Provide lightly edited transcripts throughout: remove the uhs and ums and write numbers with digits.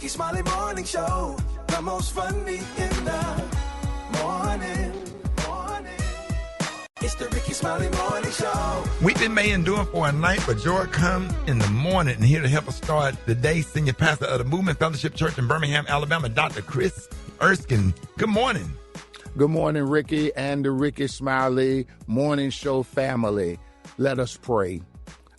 Rickey Smiley Morning Show, the most funny in the morning. It's the Rickey Smiley Morning Show. Weeping may endure for a night, but joy comes in the morning. And here to help us start the day, Senior Pastor of the Movement Fellowship Church in Birmingham, Alabama, Dr. Kris Erskine. Good morning. Good morning, Ricky and the Rickey Smiley Morning Show family. Let us pray.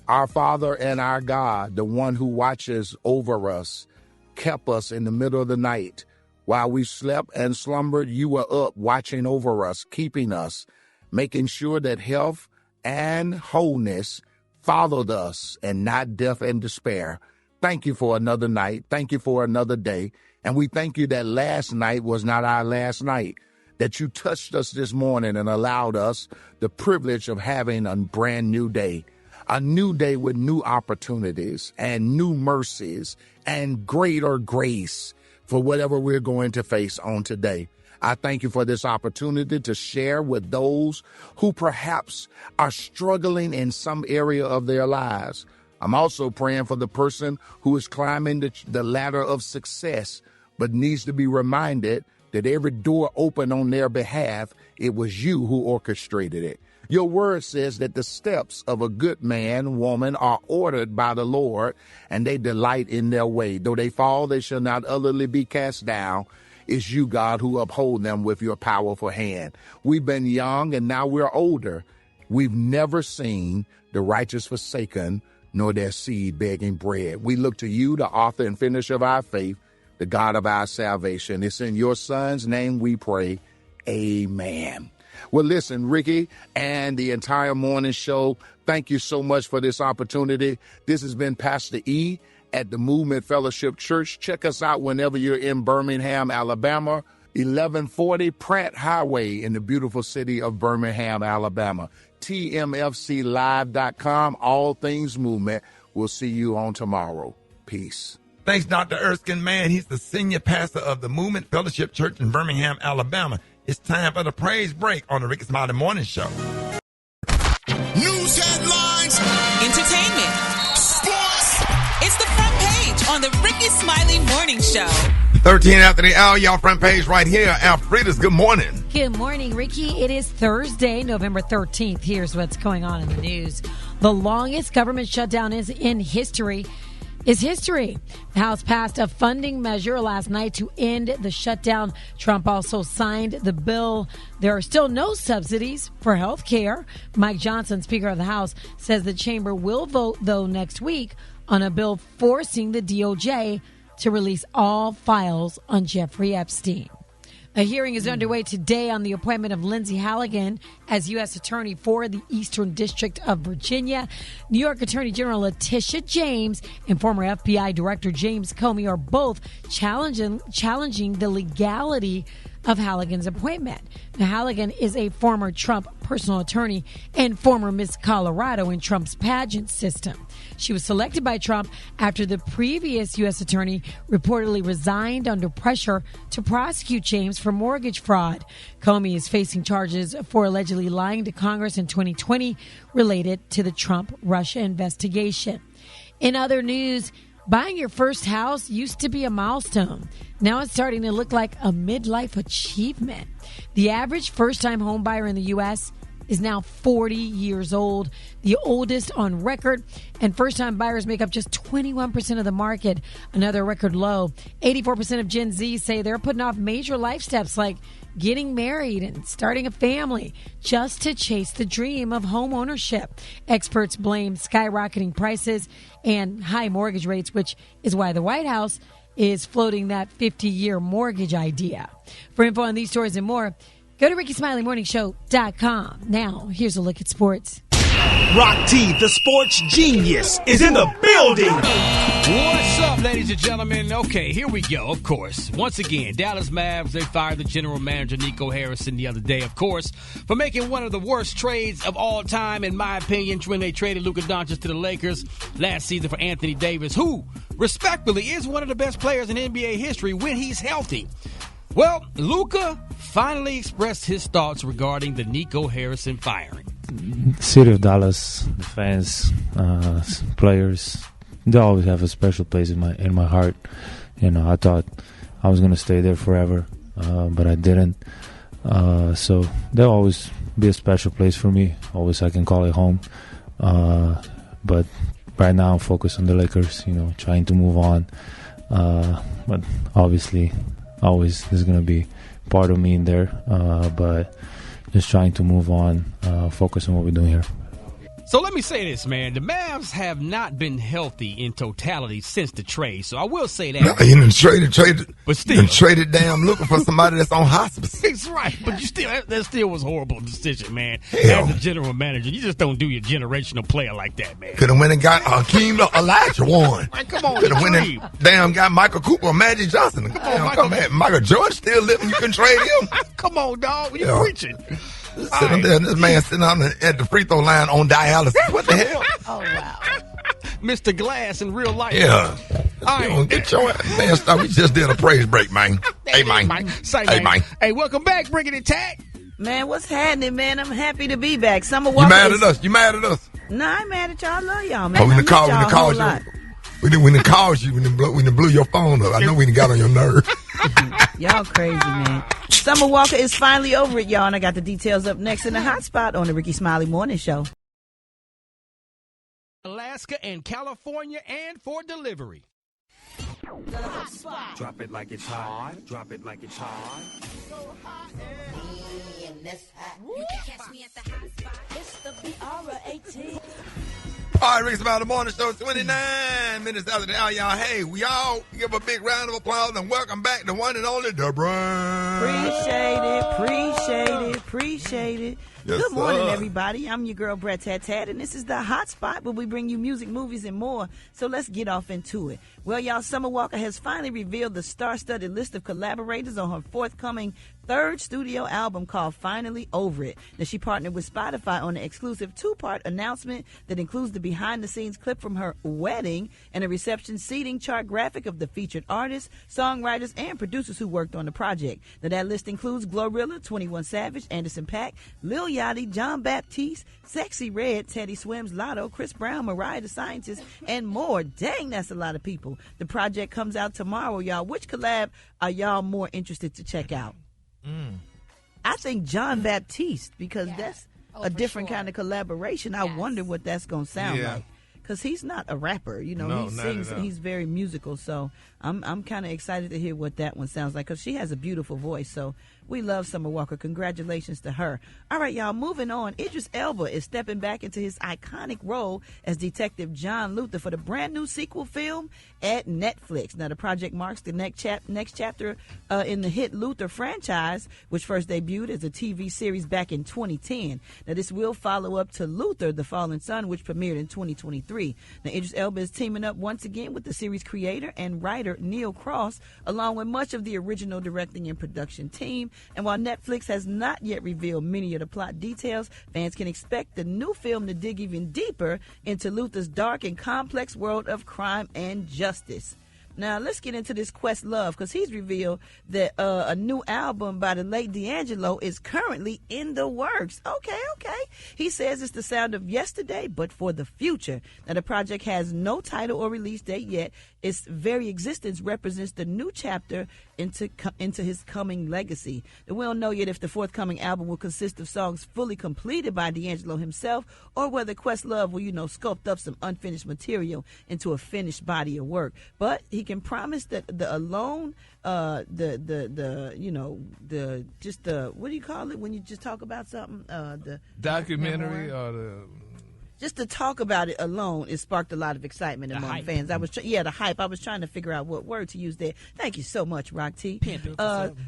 Our Father and our God, the one who watches over us, kept us in the middle of the night. While we slept and slumbered, you were up watching over us, keeping us, making sure that health and wholeness followed us and not death and despair. Thank you for another night. Thank you for another day. And we thank you that last night was not our last night, that you touched us this morning and allowed us the privilege of having a brand new day with new opportunities and new mercies and greater grace for whatever we're going to face on today. I thank you for this opportunity to share with those who perhaps are struggling in some area of their lives. I'm also praying for the person who is climbing the ladder of success, but needs to be reminded that every door open on their behalf, it was you who orchestrated it. Your word says that the steps of a good man, woman, are ordered by the Lord, and they delight in their way. Though they fall, they shall not utterly be cast down. It's you, God, who uphold them with your powerful hand. We've been young, and now we're older. We've never seen the righteous forsaken, nor their seed begging bread. We look to you, the author and finisher of our faith, the God of our salvation. It's in your Son's name we pray. Amen. Well, listen, Ricky and the entire morning show, thank you so much for this opportunity. This has been Pastor E at the Movement Fellowship Church. Check us out whenever you're in Birmingham, Alabama, 1140 Pratt Highway in the beautiful city of Birmingham, Alabama. TMFClive.com, all things movement. We'll see you on tomorrow. Peace. Thanks, Dr. Erskine, man. He's the senior pastor of the Movement Fellowship Church in Birmingham, Alabama. It's time for the praise break on the Rickey Smiley Morning Show. News headlines, entertainment, sports. It's the front page on the Rickey Smiley Morning Show. 13 after the hour, y'all front page right here. Alfreda's, good morning. Good morning, Ricky. It is Thursday, November 13th. Here's what's going on in the news. The longest government shutdown in history. The House passed a funding measure last night to end the shutdown. Trump also signed the bill. There are still no subsidies for health care. Mike Johnson, Speaker of the House, says the chamber will vote, though, next week on a bill forcing the DOJ to release all files on Jeffrey Epstein. A hearing is underway today on the appointment of Lindsay Halligan as U.S. Attorney for the Eastern District of Virginia. New York Attorney General Letitia James and former FBI Director James Comey are both challenging the legality of Halligan's appointment. Now, Halligan is a former Trump personal attorney and former Miss Colorado in Trump's pageant system. She was selected by Trump after the previous U.S. attorney reportedly resigned under pressure to prosecute James for mortgage fraud. Comey is facing charges for allegedly lying to Congress in 2020 related to the Trump-Russia investigation. In other news, buying your first house used to be a milestone. Now it's starting to look like a midlife achievement. The average first-time home buyer in the U.S. is now 40 years old, the oldest on record, and first-time buyers make up just 21% of the market, another record low. 84% of Gen Z say they're putting off major life steps like getting married and starting a family just to chase the dream of home ownership. Experts blame skyrocketing prices and high mortgage rates, which is why the White House is floating that 50-year mortgage idea. For info on these stories and more, go to RickySmileyMorningShow.com. Now, here's a look at sports. Rock T, the sports genius, is in the building. What's up, ladies and gentlemen? Okay, here we go, of course. Once again, Dallas Mavs, they fired the general manager, Nico Harrison, the other day, of course, for making one of the worst trades of all time, in my opinion, when they traded Luka Doncic to the Lakers last season for Anthony Davis, who, respectfully, is one of the best players in NBA history when he's healthy. Well, Luka finally expressed his thoughts regarding the Nico Harrison firing. The city of Dallas, the fans, players, they always have a special place in my heart. I thought I was going to stay there forever, but I didn't. So there'll always be a special place for me. Always I can call it home. But right now I'm focused on the Lakers, trying to move on. But obviously, always there's going to be part of me in there. But just trying to move on, focus on what we're doing here. So let me say this, man. The Mavs have not been healthy in totality since the trade. So I will say that. No, you done traded, but still, you done traded damn looking for somebody that's on hospice. That's right, but that still was a horrible decision, man. Hell. As a general manager, you just don't do your generational player like that, man. Could have went and got Hakeem Olajuwon. Man, come on, could have went and damn got Michael Cooper or Magic Johnson. Come on, Michael Jordan still living. You can trade him. Come on, dog. You preaching. Sitting there, this man sitting out at the free throw line on dialysis. What the hell? Oh, wow. Mr. Glass in real life. Yeah. All right. Get your man, stop. We just did a praise break, man. Hey, man. Hey, man. Hey, welcome back, Bringing It Tack. Man, what's happening, man? I'm happy to be back. Summer Walker. You mad at us? You mad at us? No, I ain't mad at y'all. I love y'all, man. Oh, we done called you. We done called you. We done blew your phone up. I know we done got on your nerve. Y'all crazy, man. Summer Walker is finally over it, y'all, and I got the details up next in the hot spot on the Rickey Smiley Morning Show. Alaska and California and for delivery. The hot spot. Drop it like it's hot. Drop it like it's hot. So hot and this hot. You can catch me at the hot spot. It's the BR18. All right, Rickey Smiley Morning Show, 29 minutes after the hour, y'all. Hey, we all give a big round of applause and welcome back the one and only Brat. Appreciate it. Yes, Good morning, sir. Everybody. I'm your girl, Brat Tat Tat, and this is the hot spot where we bring you music, movies, and more. So let's get off into it. Well, y'all, Summer Walker has finally revealed the star-studded list of collaborators on her forthcoming third studio album called Finally Over It. Now, she partnered with Spotify on an exclusive 2-part announcement that includes the behind-the-scenes clip from her wedding and a reception seating chart graphic of the featured artists, songwriters, and producers who worked on the project. Now, that list includes Glorilla, 21 Savage, Anderson .Paak, Lil Yachty, John Baptiste, Sexy Red, Teddy Swims, Lotto, Chris Brown, Mariah the Scientist, and more. Dang, that's a lot of people. The project comes out tomorrow, y'all. Which collab are y'all more interested to check out? I think John Baptiste, because that's a different kind of collaboration. I wonder what that's going to sound like. Because he's not a rapper, he sings and he's very musical. So I'm kind of excited to hear what that one sounds like, because she has a beautiful voice. So we love Summer Walker. Congratulations to her. All right, y'all, moving on. Idris Elba is stepping back into his iconic role as Detective John Luther for the brand new sequel film at Netflix. Now, the project marks the next chapter in the hit Luther franchise, which first debuted as a TV series back in 2010. Now, this will follow up to Luther, The Fallen Son, which premiered in 2023. Now, Idris Elba is teaming up once again with the series creator and writer Neil Cross, along with much of the original directing and production team. And while Netflix has not yet revealed many of the plot details, fans can expect the new film to dig even deeper into Luther's dark and complex world of crime and justice. Now, let's get into this Questlove, because he's revealed that a new album by the late D'Angelo is currently in the works. Okay. He says it's the sound of yesterday, but for the future. Now, the project has no title or release date yet. Its very existence represents the new chapter into his coming legacy. And we don't know yet if the forthcoming album will consist of songs fully completed by D'Angelo himself, or whether Questlove will, sculpt up some unfinished material into a finished body of work. But he can promise that the alone, what do you call it when you just talk about something? The documentary or the. Just to talk about it alone, it sparked a lot of excitement among fans. The hype. I was trying to figure out what word to use there. Thank you so much, Rock T.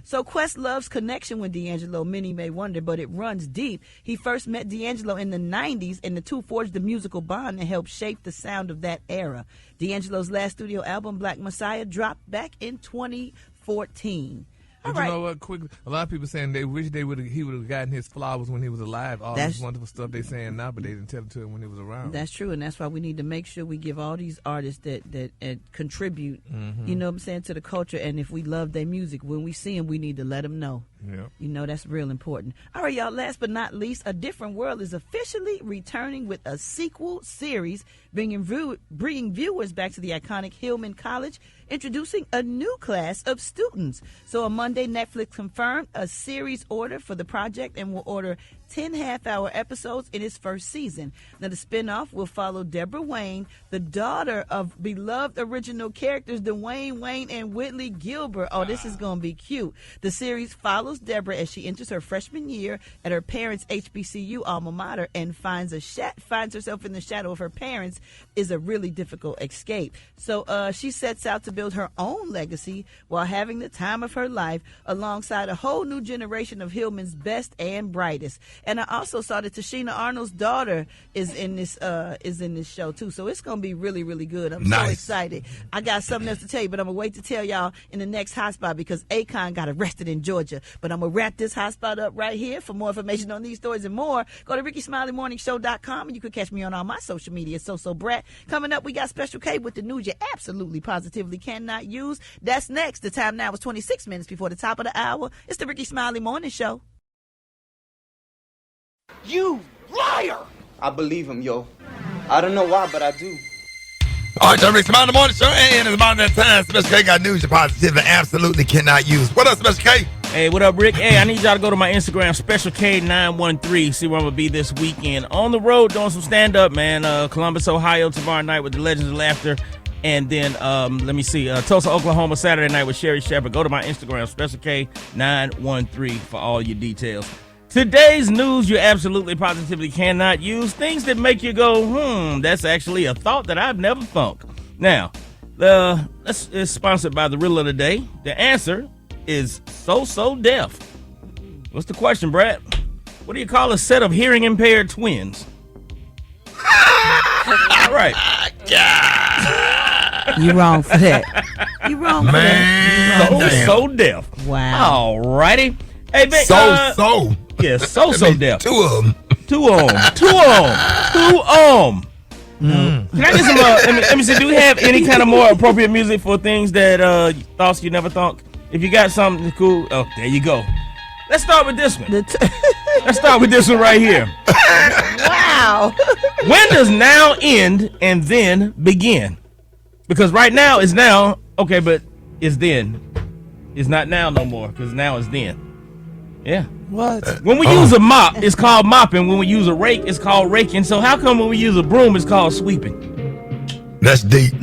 So Questlove's connection with D'Angelo, many may wonder, but it runs deep. He first met D'Angelo in the 90s, and the two forged a musical bond that helped shape the sound of that era. D'Angelo's last studio album, Black Messiah, dropped back in 2014. But you know what? Quick, a lot of people saying they wish he would have gotten his flowers when he was alive. All this wonderful stuff they saying now, but they didn't tell it to him when he was around. That's true, and that's why we need to make sure we give all these artists that contribute, you know what I'm saying, to the culture. And if we love their music, when we see them, we need to let them know. Yep. You know that's real important. All right, y'all, last but not least, A Different World is officially returning with a sequel series, bringing viewers back to the iconic Hillman College, introducing a new class of students. So on Monday, Netflix confirmed a series order for the project and will order 10 half-hour episodes in its first season. Now, the spinoff will follow Deborah Wayne, the daughter of beloved original characters Dwayne Wayne and Whitley Gilbert. Oh, this is going to be cute. The series follows Deborah as she enters her freshman year at her parents' HBCU alma mater and finds herself in the shadow of her parents is a really difficult escape. So she sets out to build her own legacy while having the time of her life alongside a whole new generation of Hillman's best and brightest. And I also saw that Tashina Arnold's daughter is in this show too. So it's gonna be really, really good. I'm so excited. I got something else to tell you, but I'm gonna wait to tell y'all in the next hotspot because Akon got arrested in Georgia. But I'm gonna wrap this hotspot up right here. For more information on these stories and more, go to RickySmileyMorningShow.com and you can catch me on all my social media. So Brat. Coming up, we got Special K with the news you absolutely positively cannot use. That's next. The time now is 26 minutes before the top of the hour. It's the Rickey Smiley Morning Show. You liar! I believe him, yo. I don't know why, but I do. All right, y'all, Rickey Smiley Morning Show, and it's about that time. Special K got news you positively absolutely cannot use. What up, Special K? Hey, what up, Rick? Hey, I need y'all to go to my Instagram, Special K913, see where I'm going to be this weekend. On the road doing some stand-up, man. Columbus, Ohio tomorrow night with the Legends of Laughter. And then, Tulsa, Oklahoma, Saturday night with Sherry Shepherd. Go to my Instagram, Special K913 for all your details. Today's news you absolutely positively cannot use. Things that make you go, that's actually a thought that I've never thunk. Now, it's sponsored by the Riddle of the Day. The answer is so deaf. What's the question, Brat? What do you call a set of hearing impaired twins? All right. You wrong for that. You wrong for that. So deaf. Wow. All righty. Hey, so. Yeah, so deaf. Two of them. Can I get some, let me see, do we have any kind of more appropriate music for things that, thoughts you never thought? If you got something cool, oh, there you go. Let's start with this one. Let's start with this one right here. Wow. When does now end and then begin? Because right now is now, okay, but it's then. It's not now no more, because now is then. Yeah. What? When we use a mop, it's called mopping. When we use a rake, it's called raking. So how come when we use a broom, it's called sweeping? That's deep.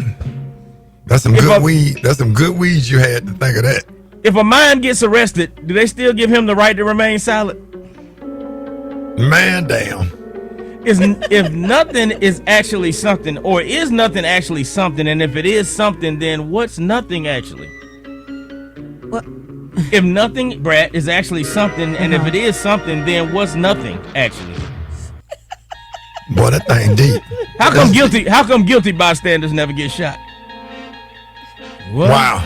That's some good weed. That's some good weeds you had to think of that. If a mime gets arrested, do they still give him the right to remain silent? Man, damn. If nothing is actually something, or is nothing actually something, and if it is something, then what's nothing actually? What? If nothing, Brat, is actually something, and if it is something, then what's nothing actually? Boy, that thing deep. How come guilty bystanders never get shot? What? Wow.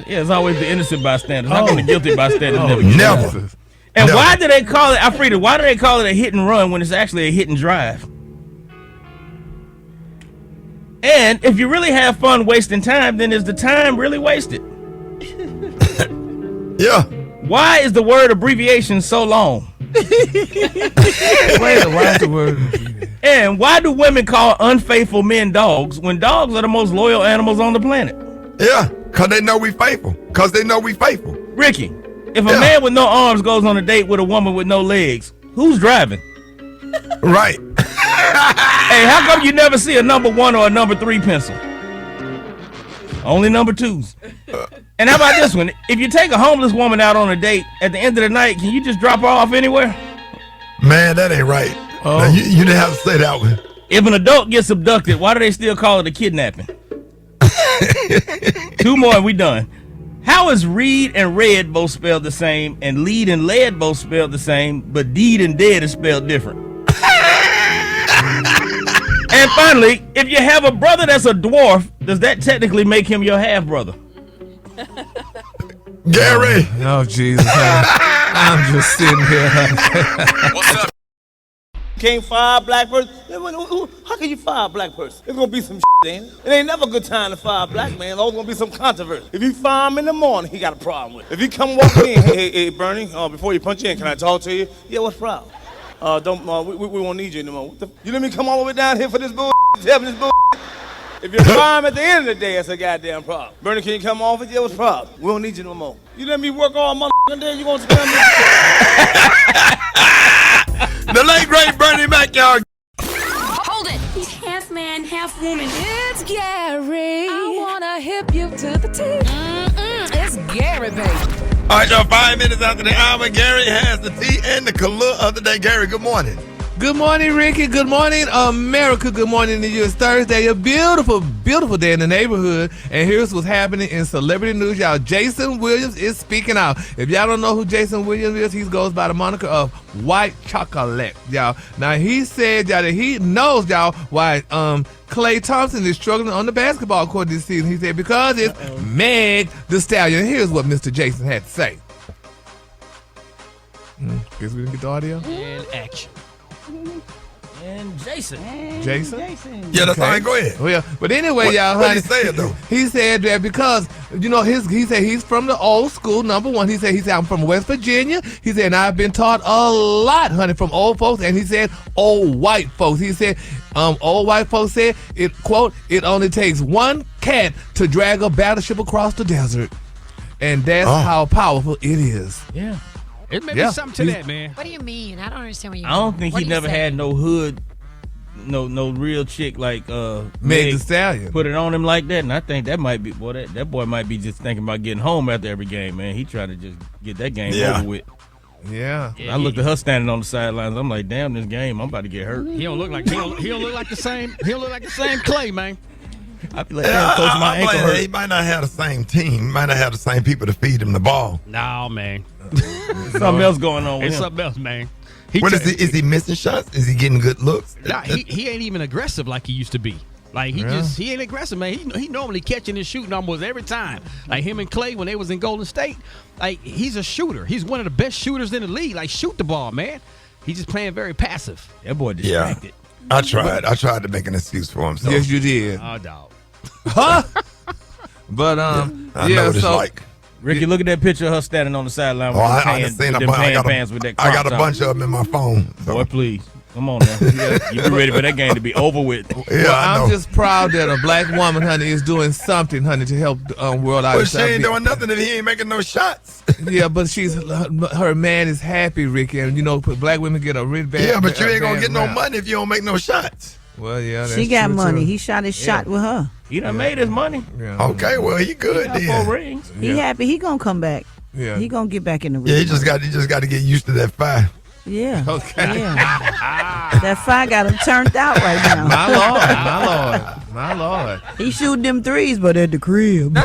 Yeah, it's always the innocent bystanders. How come the guilty bystanders never get shot? Never. And why do they call it, Alfreda, why do they call it a hit and run when it's actually a hit and drive? And if you really have fun wasting time, then is the time really wasted? Yeah. Why is the word abbreviation so long? Why is the word? And why do women call unfaithful men dogs when dogs are the most loyal animals on the planet? Yeah, because they know we faithful. Ricky, if a man with no arms goes on a date with a woman with no legs, who's driving? Right. Hey, how come you never see a number 1 or a number 3 pencil? Only number 2s. And how about this one? If you take a homeless woman out on a date, at the end of the night, can you just drop her off anywhere? Man, that ain't right. Now, you didn't have to say that one. If an adult gets abducted, why do they still call it a kidnapping? 2 more and we done. How is read and read both spelled the same, and lead and led both spelled the same, but deed and dead is spelled different? And finally, if you have a brother that's a dwarf, does that technically make him your half-brother? Gary. Oh, Jesus. I'm just sitting here. What's up? King 5 Blackbird. Hold How can you fire a black person? It's gonna be some ain't it? It ain't never a good time to fire a black man. There's always gonna be some controversy. If you fire him in the morning, he got a problem with it. If you come walking in, hey, Bernie, before you punch in, can I talk to you? Yeah, what's the problem? We won't need you anymore. You let me come all the way down here for this bull? Tell me this bull? If you fire him at the end of the day, it's a goddamn problem. Bernie, can you come off with you? What's the problem? We don't need you no more. You let me work all motherfucking day, you gonna tell me? The late great Bernie Mac, y'all. Hold it. He's half man, half woman. It's Gary. I wanna hip you to the teeth. It's Gary, baby. All right, y'all, 5 minutes after the hour, Gary has the tea and the color of the day. Gary, good morning. Good morning, Ricky. Good morning, America. Good morning to you. It's Thursday, a beautiful, beautiful day in the neighborhood. And here's what's happening in celebrity news, y'all. Jason Williams is speaking out. If y'all don't know who Jason Williams is, he goes by the moniker of White Chocolate, y'all. Now, he said, y'all, that he knows, y'all, why Klay Thompson is struggling on the basketball court this season. He said, because it's Meg Thee Stallion. Here's what Mr. Jason had to say. Guess we didn't get the audio? And action. And Jason. Yeah, that's fine. Go ahead. Well, but anyway, y'all, what honey, did he say, though? He said that because, you know, he said he's from the old school, number one. He said I'm from West Virginia. He said, and I've been taught a lot, honey, from old folks. And he said, old white folks. He said, old white folks said, it, quote, it only takes one cat to drag a battleship across the desert. And that's how powerful it is. Yeah. It may be something to that, man. What do you mean? I don't understand what you mean. I don't think he never had no hood, no real chick like Meg Thee Stallion. Put it on him like that, and I think that might be that boy might be just thinking about getting home after every game, man. He trying to just get that game over with. Yeah. I looked at her standing on the sidelines. I'm like, damn, this game, I'm about to get hurt. He don't look like he don't look like the same. He don't look like the same Klay, man. I feel like coach, my ankle hurt. He might not have the same team. He might not have the same people to feed him the ball. No, man. Something else going on with it's him. something else, man. Is he missing shots? Is he getting good looks? Nah, he ain't even aggressive like he used to be. Like he ain't aggressive, man. He normally catching and shooting almost every time. Like him and Klay when they was in Golden State, like he's a shooter. He's one of the best shooters in the league. Like shoot the ball, man. He's just playing very passive. That boy distracted. Yeah. I tried to make an excuse for him. So. Yes, you did. Oh, dog. Huh? But I know what it's like. Ricky, look at that picture of her standing on the sideline with I got a bunch of them in my phone. So. Boy, please. Come on now. You be ready for that game to be over with. Yeah, I'm just proud that a black woman, honey, is doing something, honey, to help the world out. But she ain't doing nothing if he ain't making no shots. Yeah, but her man is happy, Ricky, and you know, black women get a really bad. Yeah, but you ain't gonna get no money if you don't make no shots. Well, yeah, that's she got true money. Too. He shot his shot with her. He done made his money. Yeah. Okay, well he good. He got 4 rings. He happy. He gonna come back. Yeah, he gonna get back in the ring. Yeah, he just got to get used to that fire. Yeah. Okay. Yeah. That fire got him turned out right now. My lord. He shooting them threes, but at the crib.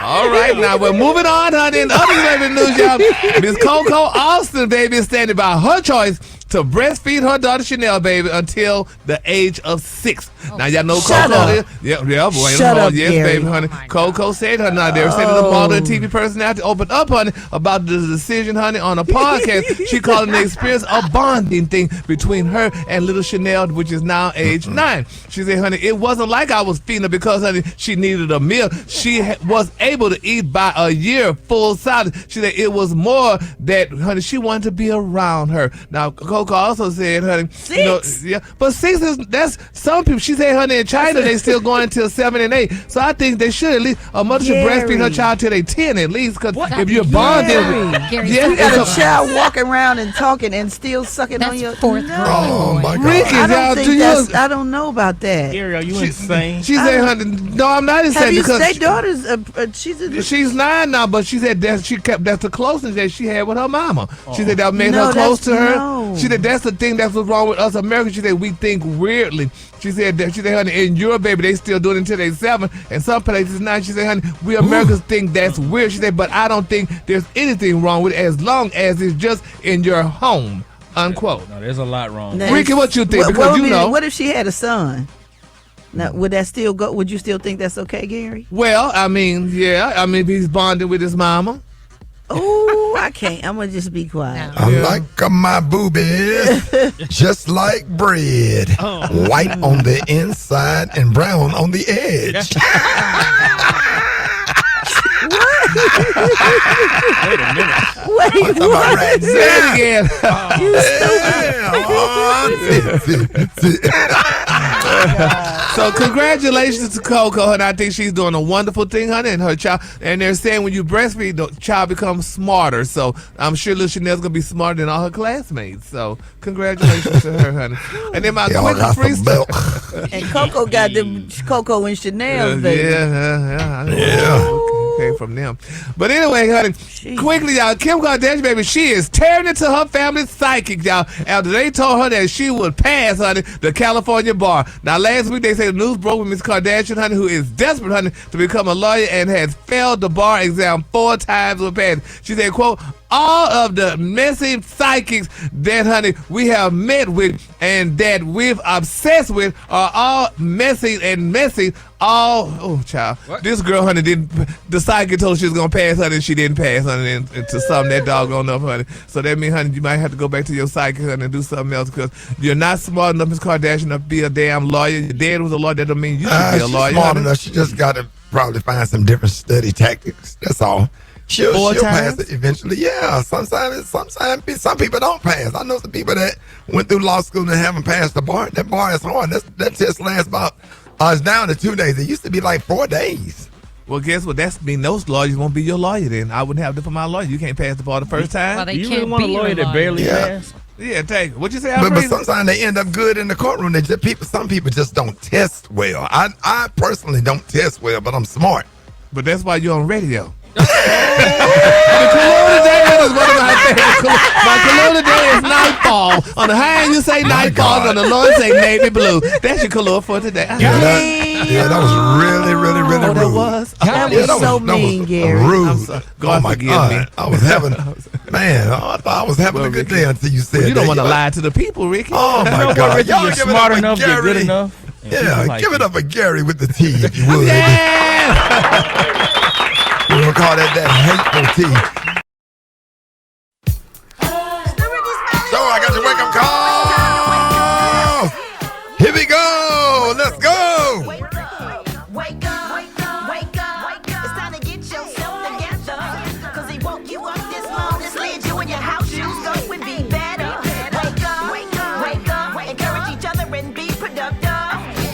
All right, now we're moving on, honey. In other celebrity news, y'all, Miss Coco Austin, baby, is standing by her choice to breastfeed her daughter Chanel, baby, until the age of 6. Now, y'all know Coco. Yeah, boy. Shut up, yes, Gary. baby, honey. Coco said her now. They were saying the model and TV personality opened up, honey, about the decision, honey, on a podcast. She calling the experience a bonding thing between her and little Chanel, which is now age 9. She said, honey, it wasn't like I was feeding her because, honey, she needed a meal. She was able to eat by a year full size. She said it was more that, honey, she wanted to be around her. Now, Coco also said, honey, 6? you know, yeah, but 6 is, that's some people. She said, honey, in China they still going until 7 and 8. So I think they should at least a mother should breastfeed her child till they 10 at least. Because if you're bonding, you got a child walking around and talking and still sucking on your 4th grade. Oh my God! Ricky, I don't know about that. Gary, are you insane? She said, honey, no, I'm not insane because their daughter's she's 9 now, but she said that's the closest that she had with her mama. She said that made her close to her. No. She said that's the thing that's what's wrong with us Americans. She said we think weirdly. She said, honey, in Europe, baby, they still do it until they 7, and some places 9. She said, honey, we Americans think that's weird. She said, but I don't think there's anything wrong with it as long as it's just in your home, unquote. No, there's a lot wrong. Ricky, what you think? Because you know. What if she had a son? Now, would that still go? Would you still think that's okay, Gary? Well, I mean, yeah. I mean, if he's bonding with his mama. Oh, I can't. I'm gonna just be quiet. I like my boobies just like bread, white on the inside and brown on the edge. Wait a minute. Wait, what? Right. Say it again. So congratulations to Coco, and I think she's doing a wonderful thing, honey, and her child. And they're saying when you breastfeed, the child becomes smarter. So I'm sure little Chanel's gonna be smarter than all her classmates. So congratulations to her, honey. And then my quick freestyle. And Coco got them Coco and Chanel, baby. Yeah. Came from them. But anyway, honey, quickly, y'all, Kim Kardashian, baby, she is tearing into her family's psychic, y'all, after they told her that she would pass, honey, the California bar. Now, last week, they say the news broke with Miss Kardashian, honey, who is desperate, honey, to become a lawyer and has failed the bar exam 4 times with pass. She said, quote, all of the messy psychics that, honey, we have met with and that we've obsessed with are all messy. Child. What? This girl, honey, the psychic told her she was going to pass, honey, and she didn't pass, honey, into something that doggone up, honey. So that means, honey, you might have to go back to your psychic, honey, and do something else because you're not smart enough, Miss Kardashian, to be a damn lawyer. Your dad was a lawyer. That don't mean you should be a lawyer. She's smart enough. She just got to probably find some different study tactics. That's all. She'll pass it eventually. Yeah, sometimes some people don't pass. I know some people that went through law school and haven't passed the bar. That bar is hard. That test lasts about, it's down to 2 days. It used to be like 4 days. Well, guess what? That means those lawyers won't be your lawyer then. I wouldn't have them for my lawyer. You can't pass the bar the first time. Well, you really want a lawyer that barely passed? Yeah, take it. What'd you say? But sometimes they end up good in the courtroom. Some people just don't test well. I personally don't test well, but I'm smart. But that's why you're on radio. The Kaluna Day is one of my favorites. My Kaluna Day is Nightfall. On the high end you say Nightfall, on the low end say Navy Blue. That's your Kaluna for today. Yeah, that was really, really, really rude. That was? That was so mean, Gary. Rude. God my forgive God. me. I was having, I thought I was having a good day until you said you don't that. want to lie to the people, Ricky. Oh, my God. Ricky, you're smart enough, you're good enough. Yeah, like give it up for Gary with the T, if you would. Yeah! We're going to call that hateful T. So I got your wake-up call. Here we go. Let's go. Wake up, wake up, wake up. It's time to get yourself together. Cause he woke you up this morning, slid you in your house shoes, so it would be better. Wake up, wake up, wake up. Encourage each other and be productive.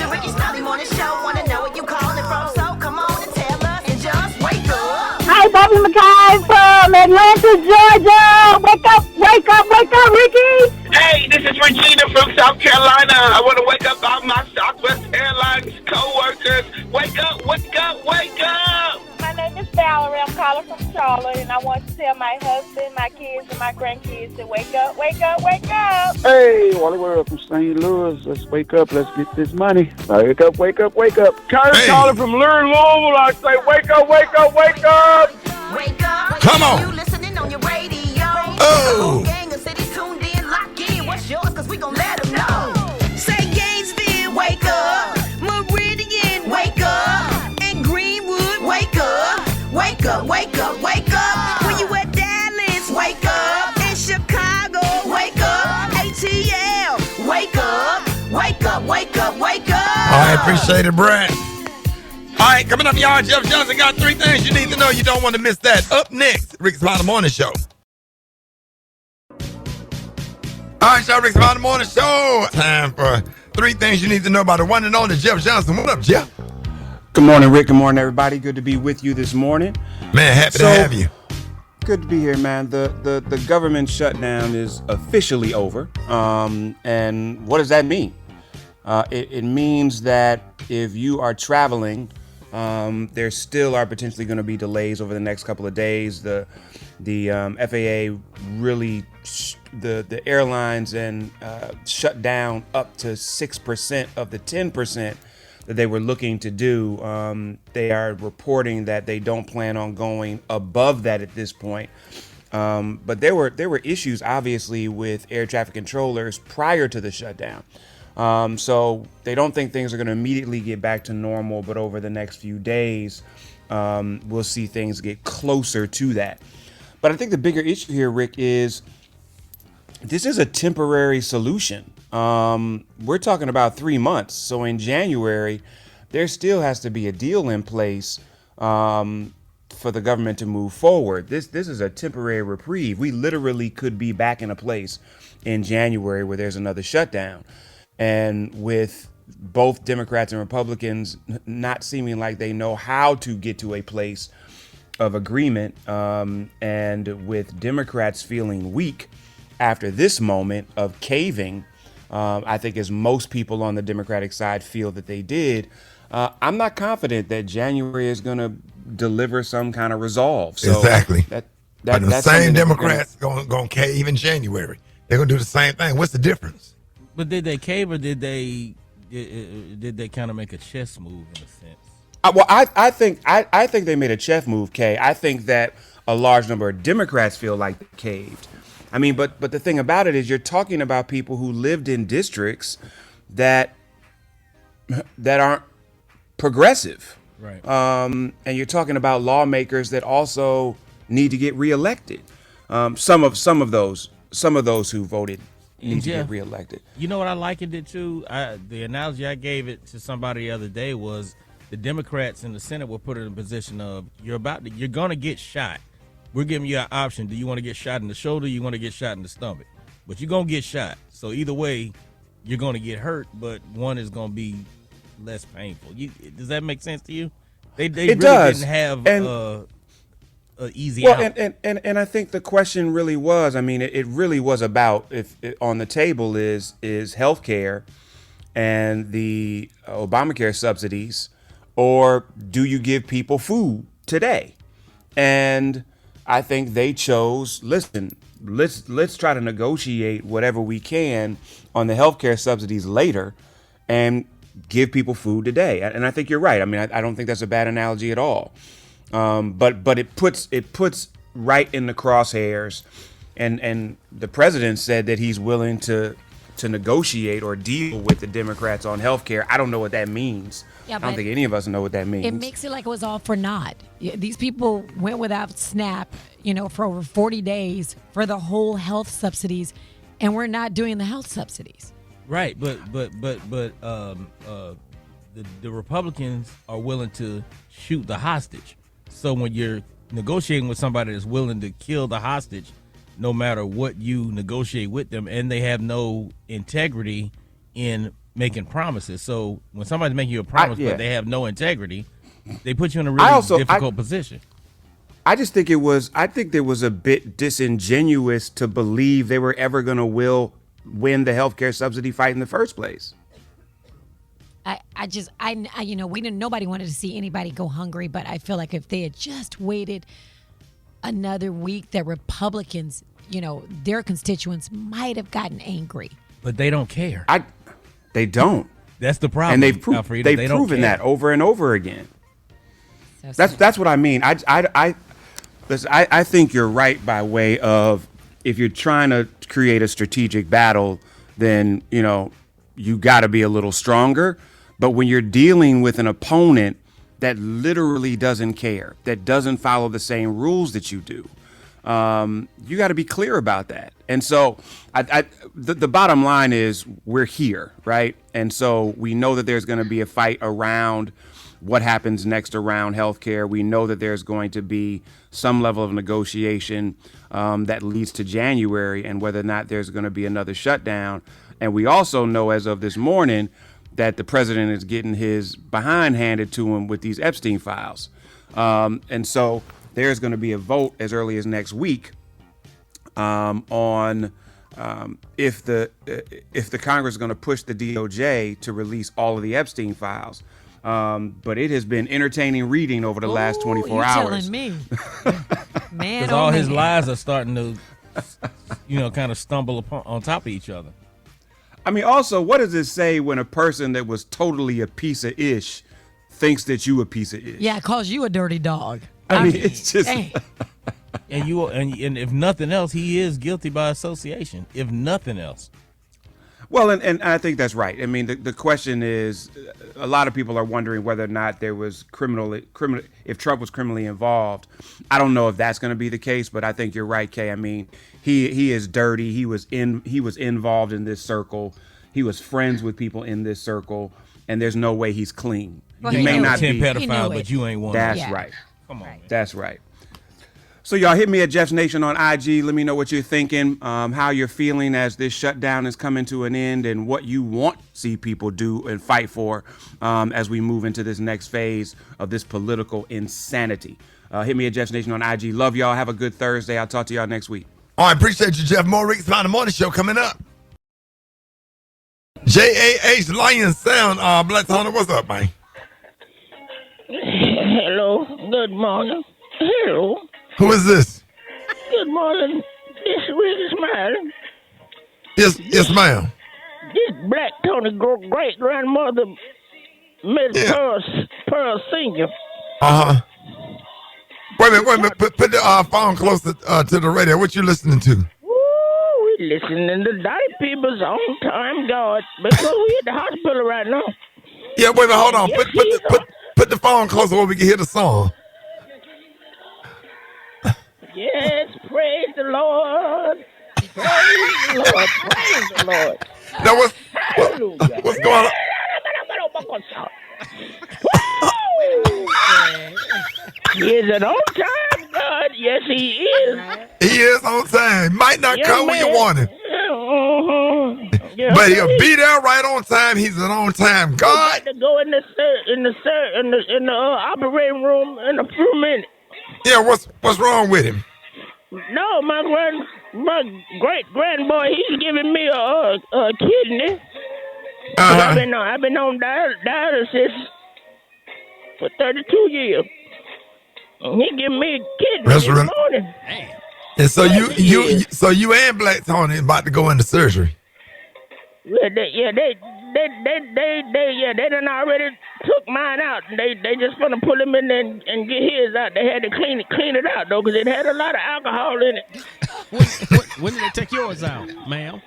The Rickey Smiley Morning Show, wanna know where you calling from, so come on and tell us and just wake up. Hi, Bobby McKay from Atlanta, Georgia. Wake up, wake up, wake up, Ricky. Hey, this is Regina from South Carolina. I want to wake up all my Southwest Airlines co-workers. Wake up, wake up, wake up. My name is Valerie. I'm calling from Charlotte, and I want to tell my husband, my kids, and my grandkids to wake up, wake up, wake up. Hey, Wally World from St. Louis. Let's wake up. Let's get this money. Wake up, wake up, wake up. Curtis calling from Lurie, Louisville. I say, wake up, wake up, wake up. Wake up. Come on. You listening on your radio. Oh. Gang of cities tuned in, lock in. What's yours? Cause we gon' let them know. Say Gainesville, wake up. Meridian, wake up. And Greenwood, wake up. Wake up, wake up, wake up. When you at Dallas, wake up. In Chicago, wake up. ATL, wake up. Wake up, wake up, wake up. I appreciate it, Brat. All right, coming up, y'all, Jeff Johnson got 3 things you need to know. You don't want to miss that. Up next, Rickey Smiley Morning Show. All right, y'all, Rickey Smiley Morning Show. Time for 3 things you need to know about the one and only Jeff Johnson. What up, Jeff? Good morning, Rick. Good morning, everybody. Good to be with you this morning. Man, happy to have you. Good to be here, man. The government shutdown is officially over. And what does that mean? It means that if you are traveling, there still are potentially going to be delays over the next couple of days. The FAA really, the airlines and shut down up to 6% of the 10% that they were looking to do. They are reporting that they don't plan on going above that at this point. But there were issues, obviously, with air traffic controllers prior to the shutdown. So they don't think things are going to immediately get back to normal, but over the next few days, we'll see things get closer to that. But I think the bigger issue here, Rick, is this is a temporary solution. We're talking about 3 months. So in January, there still has to be a deal in place for the government to move forward. This is a temporary reprieve. We literally could be back in a place in January where there's another shutdown. And with both Democrats and Republicans not seeming like they know how to get to a place of agreement, and with Democrats feeling weak after this moment of caving, I think as most people on the Democratic side feel that they did, I'm not confident that January is going to deliver some kind of resolve. So exactly. But the same Democrats going to cave in January. They're going to do the same thing. What's the difference? But did they cave or did they kind of make a chess move in a sense? Well, I think they made a chess move, Kay. I think that a large number of Democrats feel like they caved. I mean, but the thing about it is you're talking about people who lived in districts that aren't progressive. Right. And you're talking about lawmakers that also need to get reelected. Some of those who voted need to get reelected. You know what I likened it to? The analogy I gave it to somebody the other day was the Democrats in the Senate were put in a position of you're going to get shot. We're giving you an option. Do you want to get shot in the shoulder? You want to get shot in the stomach? But you're going to get shot. So either way, you're going to get hurt, but one is going to be less painful. Does that make sense to you? They really does. Didn't have a easy out. And I think the question really was, I mean, it really was about if on the table is healthcare and the Obamacare subsidies, or do you give people food today? And I think they chose, listen, let's try to negotiate whatever we can on the healthcare subsidies later and give people food today. And I think you're right. I mean, I don't think that's a bad analogy at all. But it puts right in the crosshairs. And the president said that he's willing to negotiate or deal with the Democrats on healthcare. I don't know what that means. Yeah, I don't think any of us know what that means. It makes it like it was all for naught. These people went without SNAP, for over 40 days for the whole health subsidies, and we're not doing the health subsidies. Right, but the Republicans are willing to shoot the hostage. So when you're negotiating with somebody that's willing to kill the hostage, no matter what you negotiate with them, and they have no integrity in making promises. So when somebody's making you a promise, but they have no integrity, they put you in a really difficult position. I think there was a bit disingenuous to believe they were ever going to win the healthcare subsidy fight in the first place. Nobody wanted to see anybody go hungry, but I feel like if they had just waited another week, that Republicans, their constituents might have gotten angry. But they don't care. They don't. That's the problem. And they've proven that over and over again. That's what I mean. I think you're right by way of, if you're trying to create a strategic battle, then you got to be a little stronger. But when you're dealing with an opponent that literally doesn't care, that doesn't follow the same rules that you do, you got to be clear about that. And so the bottom line is we're here, right? And so we know that there's going to be a fight around what happens next around healthcare. We know that there's going to be some level of negotiation that leads to January, and whether or not there's going to be another shutdown. And we also know, as of this morning, that the president is getting his behind handed to him with these Epstein files. And so there's going to be a vote as early as next week on if the Congress is going to push the DOJ to release all of the Epstein files. But it has been entertaining reading over the last 24 hours. You're telling me. Man, because all his lies are starting to, kind of stumble on top of each other. I mean, also, what does it say when a person that was totally a piece of ish thinks that you a piece of ish? Yeah, it calls you a dirty dog. I mean, it's just. And if nothing else, he is guilty by association. If nothing else. Well, and I think that's right. I mean, the question is, a lot of people are wondering whether or not there was if Trump was criminally involved. I don't know if that's going to be the case, but I think you're right, Kay. I mean, he is dirty. He was involved in this circle. He was friends with people in this circle, and there's no way he's clean. Well, he may not be pedophile, but you ain't one. That's right. Come on. That's right. So y'all hit me at Jeff's Nation on IG. Let me know what you're thinking, how you're feeling as this shutdown is coming to an end, and what you want to see people do and fight for as we move into this next phase of this political insanity. Hit me at Jeff's Nation on IG. Love y'all. Have a good Thursday. I'll talk to y'all next week. I appreciate you, Jeff. More Rickey Smiley Morning Show coming up. JAH Lion Sound. Black Hunter, what's up, man? Hello. Good morning. Hello. Who is this? Good morning. This is Rickey Smiley. Yes, ma'am. This Black Tony great-grandmother, Miss Pearl Senior. Uh-huh. Wait a minute. Put the phone closer to the radio. What you listening to? Woo, we listening to Dottie People's On Time God, because we at the hospital right now. Yeah, wait a minute. Hold on. Put the phone closer where we can hear the song. Yes, praise the Lord. Praise the Lord. Praise the Lord. Now what's going on? He is an on-time God. Yes, he is. He is on time. Might not come when you want him. Yeah, but he'll be there right on time. He's an on-time God. I'd like to go in the operating room in a few minutes. Yeah, what's wrong with him? No, my great grandboy, he's giving me a kidney. I've been on dialysis for 32 years. And he giving me a kidney this morning. And so you and Black Tony about to go into surgery. Yeah, they done already took mine out. They just gonna pull him in and get his out. They had to clean it out though, because it had a lot of alcohol in it. When did they take yours out, ma'am?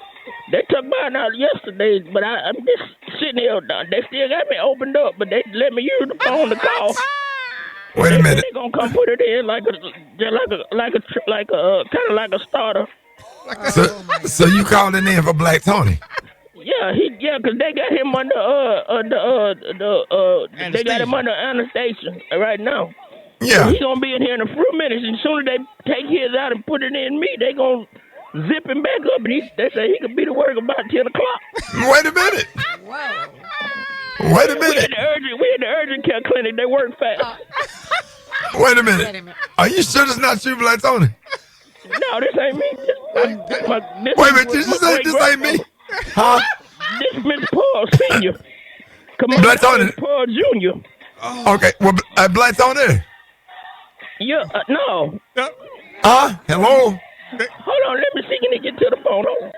They took mine out yesterday, but I'm just sitting here. They still got me opened up, but they let me use the phone to call. Wait a minute. They gonna come put it in like a starter. So you calling in for Black Tony? Yeah, because they got him they got him under anesthesia right now. Yeah. So he's gonna be in here in a few minutes, and as soon as they take his out and put it in me, they gonna zip him back up, and they say he could be to work about 10 o'clock. Wait a minute. Whoa. Wait a minute. We had the urgent care clinic. They work fast. Wait a minute. Are you sure it's not you, Black Tony? No, this ain't me. Wait a minute. Did you say this ain't me? Huh? This is Miss Paul Senior. Come on, Black Tony. Paul Junior. Okay. Well, Black Tony. Yeah. No. Hello. Hold on. Let me see. Can he get to the phone? Hold on.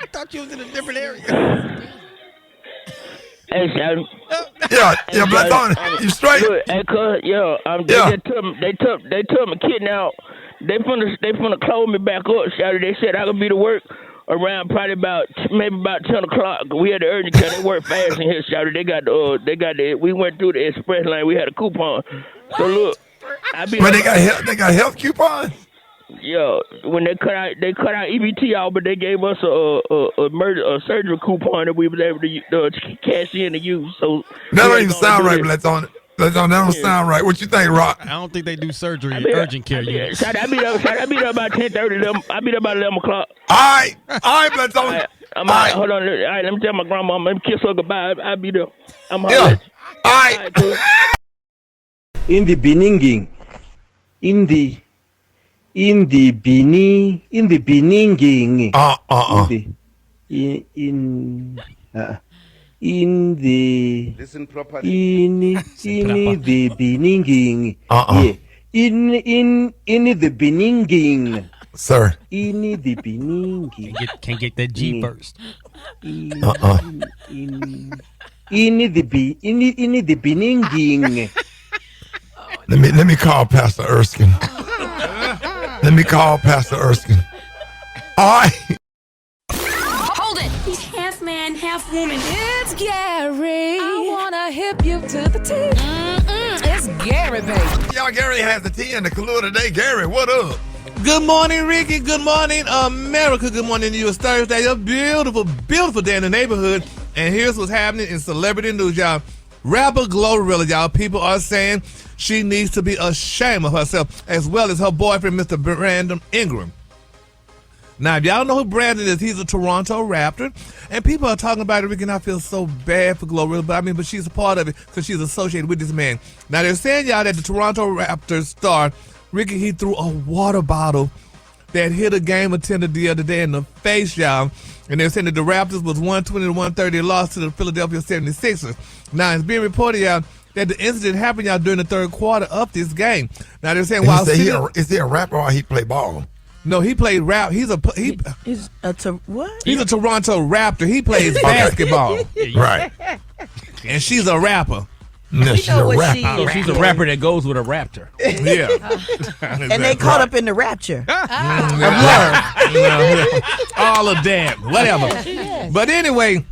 I thought you was in a different area. Hey, son. Yeah, Black Tony. You straight? Hey, cuz, they took my kidney out. They finna close me back up, Saturday. They said I could be to work around probably maybe about 10 o'clock. We had the urgent care. They work fast in here, Saturday. We went through the express line. We had a coupon. So look, they got health coupon. Yeah, when they cut out EBT out, but they gave us a surgery coupon that we was able to cash in and use. So that don't even sound right, Black Tony. That don't sound right. What you think, Rock? I don't think they do surgery in urgent care units. I be there about 10:30. I be there about 11 o'clock. All right, Black Tony. Hold on. All right, let me tell my grandma. Let me kiss her goodbye. I'll be there. All right. In the beginning. In the beginning. Listen properly. In the beginning. In the beginning. Sir. In the beginning. Can't get that G first. In the beginning. Let me call Pastor Erskine. All right. Hold it. half woman. It's Gary. I wanna hip you to the T. It's Gary, baby. Y'all, Gary has the tea and the Kahlua today. Gary, what up? Good morning, Ricky. Good morning, America. Good morning to you. It's Thursday. A beautiful, beautiful day in the neighborhood. And here's what's happening in celebrity news, y'all. Rapper Glorilla, y'all. People are saying she needs to be ashamed of herself, as well as her boyfriend, Mr. Brandon Ingram. Now, if y'all know who Brandon is, he's a Toronto Raptor. And people are talking about it, Ricky, and I feel so bad for Glorilla, but she's a part of it because she's associated with this man. Now, they're saying, y'all, that the Toronto Raptors star, Ricky, he threw a water bottle that hit a game attendant the other day in the face, y'all. And they're saying that the Raptors was 120-130 lost to the Philadelphia 76ers. Now, it's being reported, y'all, that the incident happened, y'all, during the third quarter of this game. Now, they're saying, is he a rapper or he play ball? No, he played rap. He's a what? He's a Toronto Raptor. He plays basketball. Right. And she's a rapper. No, she's a rapper. So she's a rapper that goes with a raptor. Yeah. And they caught up in the rapture. All of that. Whatever. But anyway,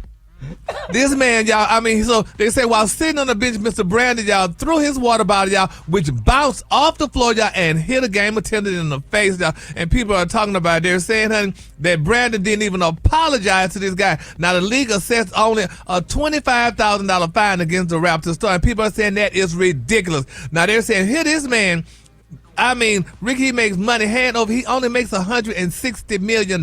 this man, y'all, so they say while sitting on the bench, Mr. Brandon, y'all, threw his water bottle, y'all, which bounced off the floor, y'all, and hit a game attendant in the face, y'all. And people are talking about it. They're saying, honey, that Brandon didn't even apologize to this guy. Now, the league assessed only a $25,000 fine against the Raptors star. And people are saying that is ridiculous. Now, they're saying, here this man, Ricky makes money hand over. He only makes $160 million.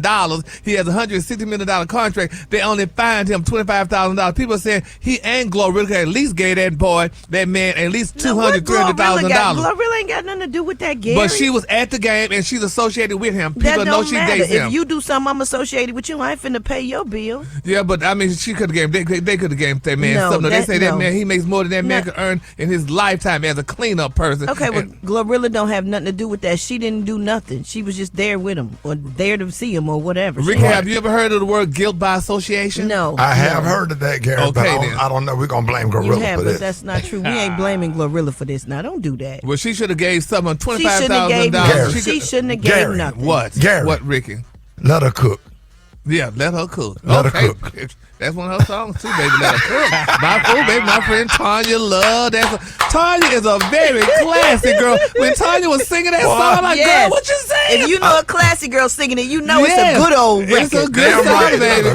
He has a $160 million contract. They only fined him $25,000. People are saying he and Glorilla at least gave that man, at least $200,000, $300,000. Glorilla ain't got nothing to do with that, Gary. But she was at the game and she's associated with him. People that know don't she matter. dates him. If you do something, I'm associated with you. I ain't finna pay your bill. Yeah, but she could have gave. They could have gave that man something. They say that man, he makes more than that man could earn in his lifetime as a cleanup person. Okay, well, Glorilla don't have nothing to do with that. She didn't do nothing. She was just there with him or there to see him or whatever. Ricky, have you ever heard of the word guilt by association? No. I have heard of that, Gary, but I don't know. We're going to blame Glorilla you have, for but this. That's not true. We ain't blaming Glorilla for this. Now, don't do that. Well, she should have gave someone $25,000. She shouldn't have gave nothing. What? Gary. What, Ricky? Let her cook. Yeah, let her cook. Let her cook. That's one of her songs too, baby. Let her cook. My friend Tanya Love. Tanya is a very classy girl. When Tanya was singing that song, I'm like, girl, what you saying? If you know a classy girl singing it, you know it's a good old record. It's a good song, baby.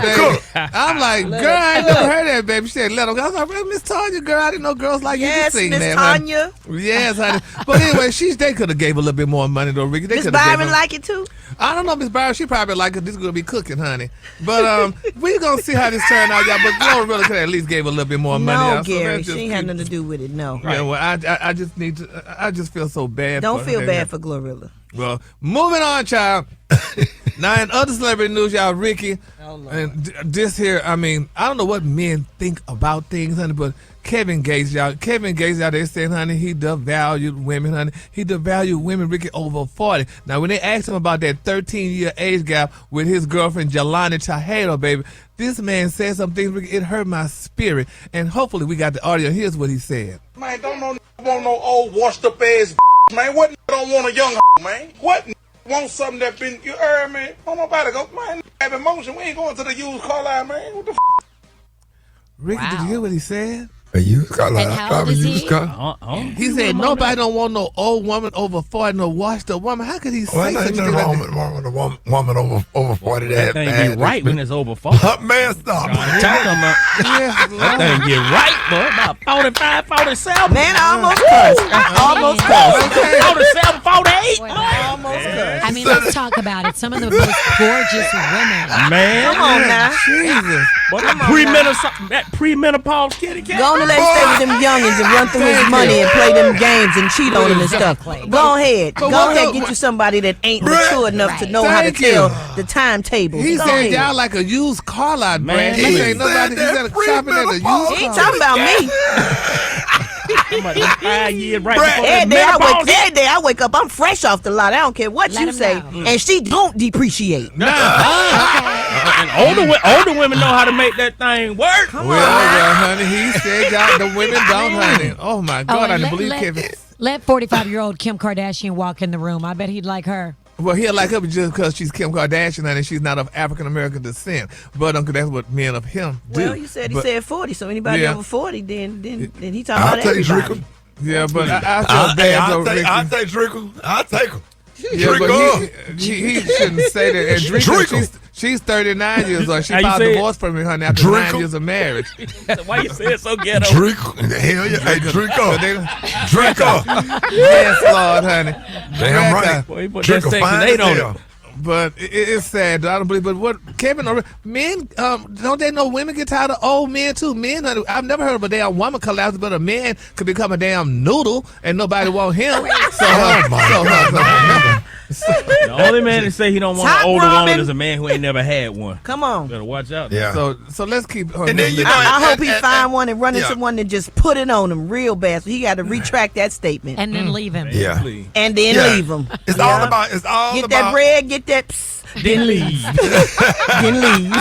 I'm like, girl, I ain't never heard that, baby. She said, let her go. I was like, Miss Tanya, girl, I didn't know girls like you could sing that. Yes, Miss Tanya. Yes, honey. But anyway, they could have gave a little bit more money though, Ricky. Miss Byron like it too? I don't know, Miss Byron. She probably like it. This is gonna be cooking, honey. But we're gonna see how this turn out, y'all. But Glorilla could at least gave a little bit more money. No, Gary, she ain't had nothing to do with it. No. Yeah, well, I just need to. I just feel so bad. Don't feel bad for Glorilla. Well, moving on, child. Now, in other celebrity news, y'all, Ricky, and this here, I don't know what men think about things, honey, but Kevin Gates, y'all, they're saying, honey, he devalued women, honey. He devalued women, Ricky, over 40. Now, when they asked him about that 13-year age gap with his girlfriend, Jelani Chahado, baby, this man said some things, Ricky, it hurt my spirit. And hopefully we got the audio. Here's what he said. Man, don't want no old washed-up ass man. What don't want a young man? What want something that been, you heard me? Don't nobody go, man, have emotion. We ain't going to the used car line, man. What the Ricky, did you hear what he said? A used car line. And how old is he? He said nobody don't want no old woman over 40, no washed up woman. How could he say such a thing? Woman over 40 that thing get right when it's over 40. Man, stop. That thing get right, boy. About 45, 47. Man, I almost cussed. 47, 48. Almost cussed. Let's talk about it. Some of the most gorgeous women. Man. Come on now. Jesus. Premenopause kitty cat. Go on and let him stay with them youngins and run through his money and play them games and cheat on him and stuff. Go ahead. Get you somebody that ain't mature enough to know how to tell the timetable. He said y'all like a used car lot, man. He said nobody. He said shopping at a used car. He ain't talking about me. 5 years right Every day I wake up, I'm fresh off the lot. I don't care what you say. And she don't depreciate. And older women know how to make that thing work. Well, honey, he said y'all, the women don't, honey. Oh, my God, I didn't believe Kevin. Let 45-year-old Kim Kardashian walk in the room. I bet he'd like her. Well, he'll like her just because she's Kim Kardashian and she's not of African American descent. But that's what men of him do. Well, you said he said 40, so anybody over 40, then he talking I'll about take everybody. Drickle. Yeah, but I feel bad though, Ricky. I'll take Drickle. I'll take him. Yeah, but he shouldn't say that. And Drickle, she's 39 years old. She filed divorce from him after 9 years of marriage. Why you say it so ghetto? Drickle. Hell yeah. Hey, Drickle. Drickle. Yes, Lord, honey. Damn right. Boy, he put that Section 8 on it. But it's sad, though. I don't believe. But what Kevin, men, don't they know women get tired of old men too? Men, I've never heard of a damn woman collapse, but a man could become a damn noodle and nobody want him. The only man that say he don't want an older woman is a man who ain't never had one. Come on, better watch out. Yeah. So let's keep. And then, I hope he find one and run into one and just put it on him real bad. So he got to retract that statement and then leave him. Yeah. And then leave him. It's all about. It's all get about. That bread. Get that. Then leave. Then leave.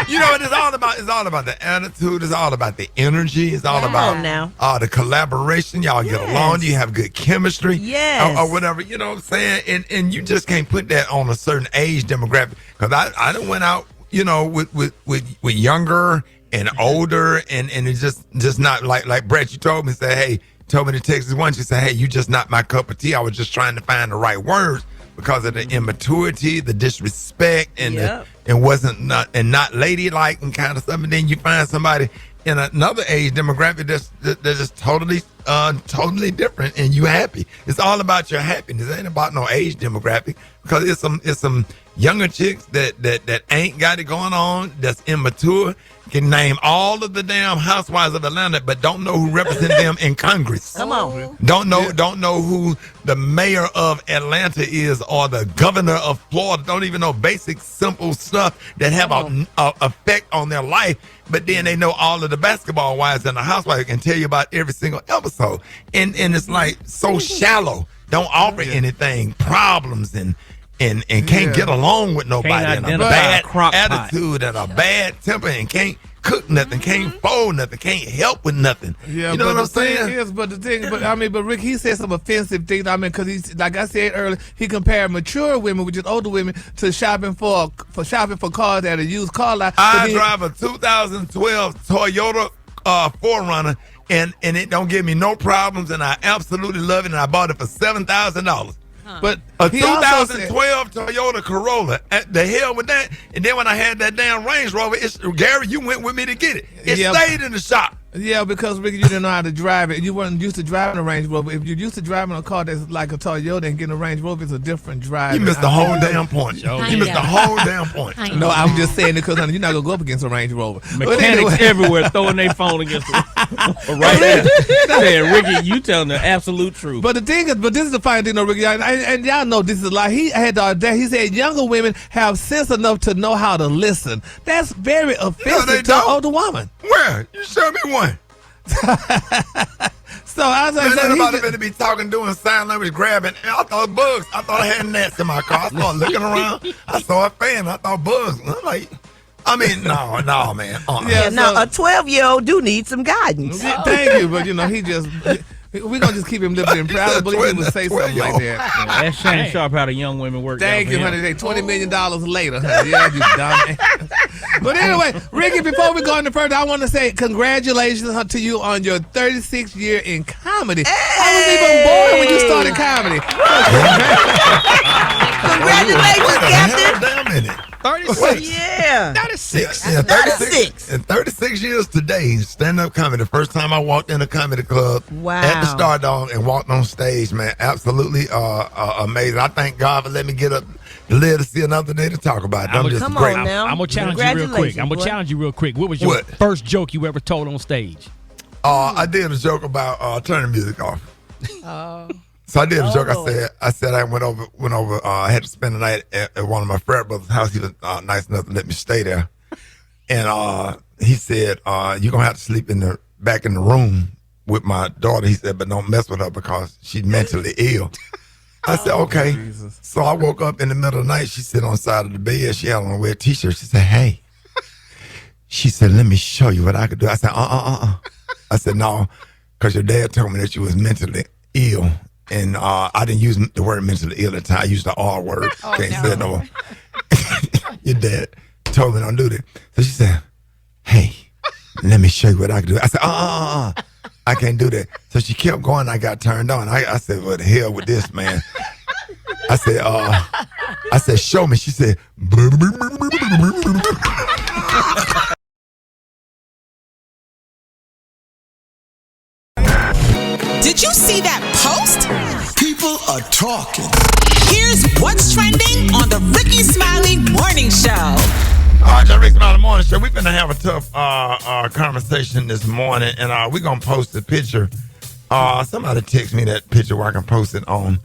You know what it's all about? It's all about the attitude. It's all about the energy. It's all about the collaboration. Y'all get along. You have good chemistry. Yes. Or whatever. You know what I'm saying? And you just can't put that on a certain age demographic. Because I done went out, you know, with younger and older, and it's just not like Brat. You told me, told me to text this one. She said, hey, you just not my cup of tea. I was just trying to find the right words. Because of the immaturity, the disrespect, and not ladylike and kind of stuff, and then you find somebody in another age demographic that's just totally different, and you happy. It's all about your happiness. It ain't about no age demographic, because it's some younger chicks that ain't got it going on, that's immature, can name all of the damn housewives of Atlanta, but don't know who represent them in Congress. Come on. Don't know who the mayor of Atlanta is or the governor of Florida. Don't even know basic, simple stuff that have a effect on their life. But then they know all of the basketball wives and the housewife can tell you about every single episode. And it's like so shallow. Don't offer anything, problems and can't get along with nobody, and a bad attitude and a bad temper, and can't cook nothing, can't fold nothing, can't help with nothing. Yeah, you know what I'm saying? But Rick, he said some offensive things. I mean, because he's, like I said earlier, he compared mature women, which is older women, to shopping for cars at a used car lot. I drive a 2012 Toyota 4Runner, and it don't give me no problems, and I absolutely love it, and I bought it for $7,000. But a 2012 Toyota Corolla, the hell with that. And then when I had that damn Range Rover, Gary, you went with me to get it. It stayed in the shop. Yeah, because Ricky, you didn't know how to drive it. You weren't used to driving a Range Rover. If you're used to driving a car that's like a Toyota and getting a Range Rover, it's a different drive. You missed the whole damn point. You missed the whole damn point. No, I'm just saying it because you're not gonna go up against a Range Rover. Mechanics everywhere throwing their phone against the right there. Ricky, you telling the absolute truth. But the thing is, this is the funny thing, though, Ricky, and y'all know this is a lie. He had the audacity. He said younger women have sense enough to know how to listen. That's very offensive to an older woman. Where? You show me one. So I was like, anybody going to be talking, doing sign language, grabbing. I thought bugs. I thought I had gnats in my car. I started looking around. I saw a fan. I thought bugs. I'm like, no, man. Now a 12-year-old do need some guidance. Thank you, but he just. We're going to just keep him lifted and proud. I believe he would say something like that. That's Shannon Sharp how the young women work. Thank you, honey. $20 million later, honey. Yeah, you dumb. But anyway, Ricky, before we go any further, I want to say congratulations to you on your 36th year in comedy. Hey! I was even born when you started comedy. Congratulations, Captain. Damn minute. 36. Yeah. 36. Yeah, 36. And 36 years today, stand-up comedy. The first time I walked in a comedy club at the Stardome and walked on stage, man, absolutely amazing. I thank God for letting me get up to live to see another day to talk about it. I'm going to challenge you real quick. What was your first joke you ever told on stage? I did a joke about turning music off. So I did a joke. I said I went over. I had to spend the night at one of my frat brother's house. He was nice enough to let me stay there. And he said, "You're gonna have to sleep back in the room with my daughter." He said, "But don't mess with her because she's mentally ill." I said, "Okay." Jesus. So I woke up in the middle of the night. She sat on the side of the bed. She had on a red T-shirt. She said, "Hey." She said, "Let me show you what I could do." I said, I said, "No, because your dad told me that you was mentally ill. And I didn't use the word mentally ill at the time. I used the R word. Can't say it no more. Your dad told me don't do that. So she said, hey, let me show you what I can do. I said, I can't do that. So she kept going. I got turned on. I said, what the hell with this, man? I said, show me. She said, Did you see that post? People are talking. Here's what's trending on the Rickey Smiley Morning Show. All right, the Rickey Smiley Morning Show. We're going to have a tough conversation this morning, and we're going to post a picture. Somebody text me that picture where I can post it on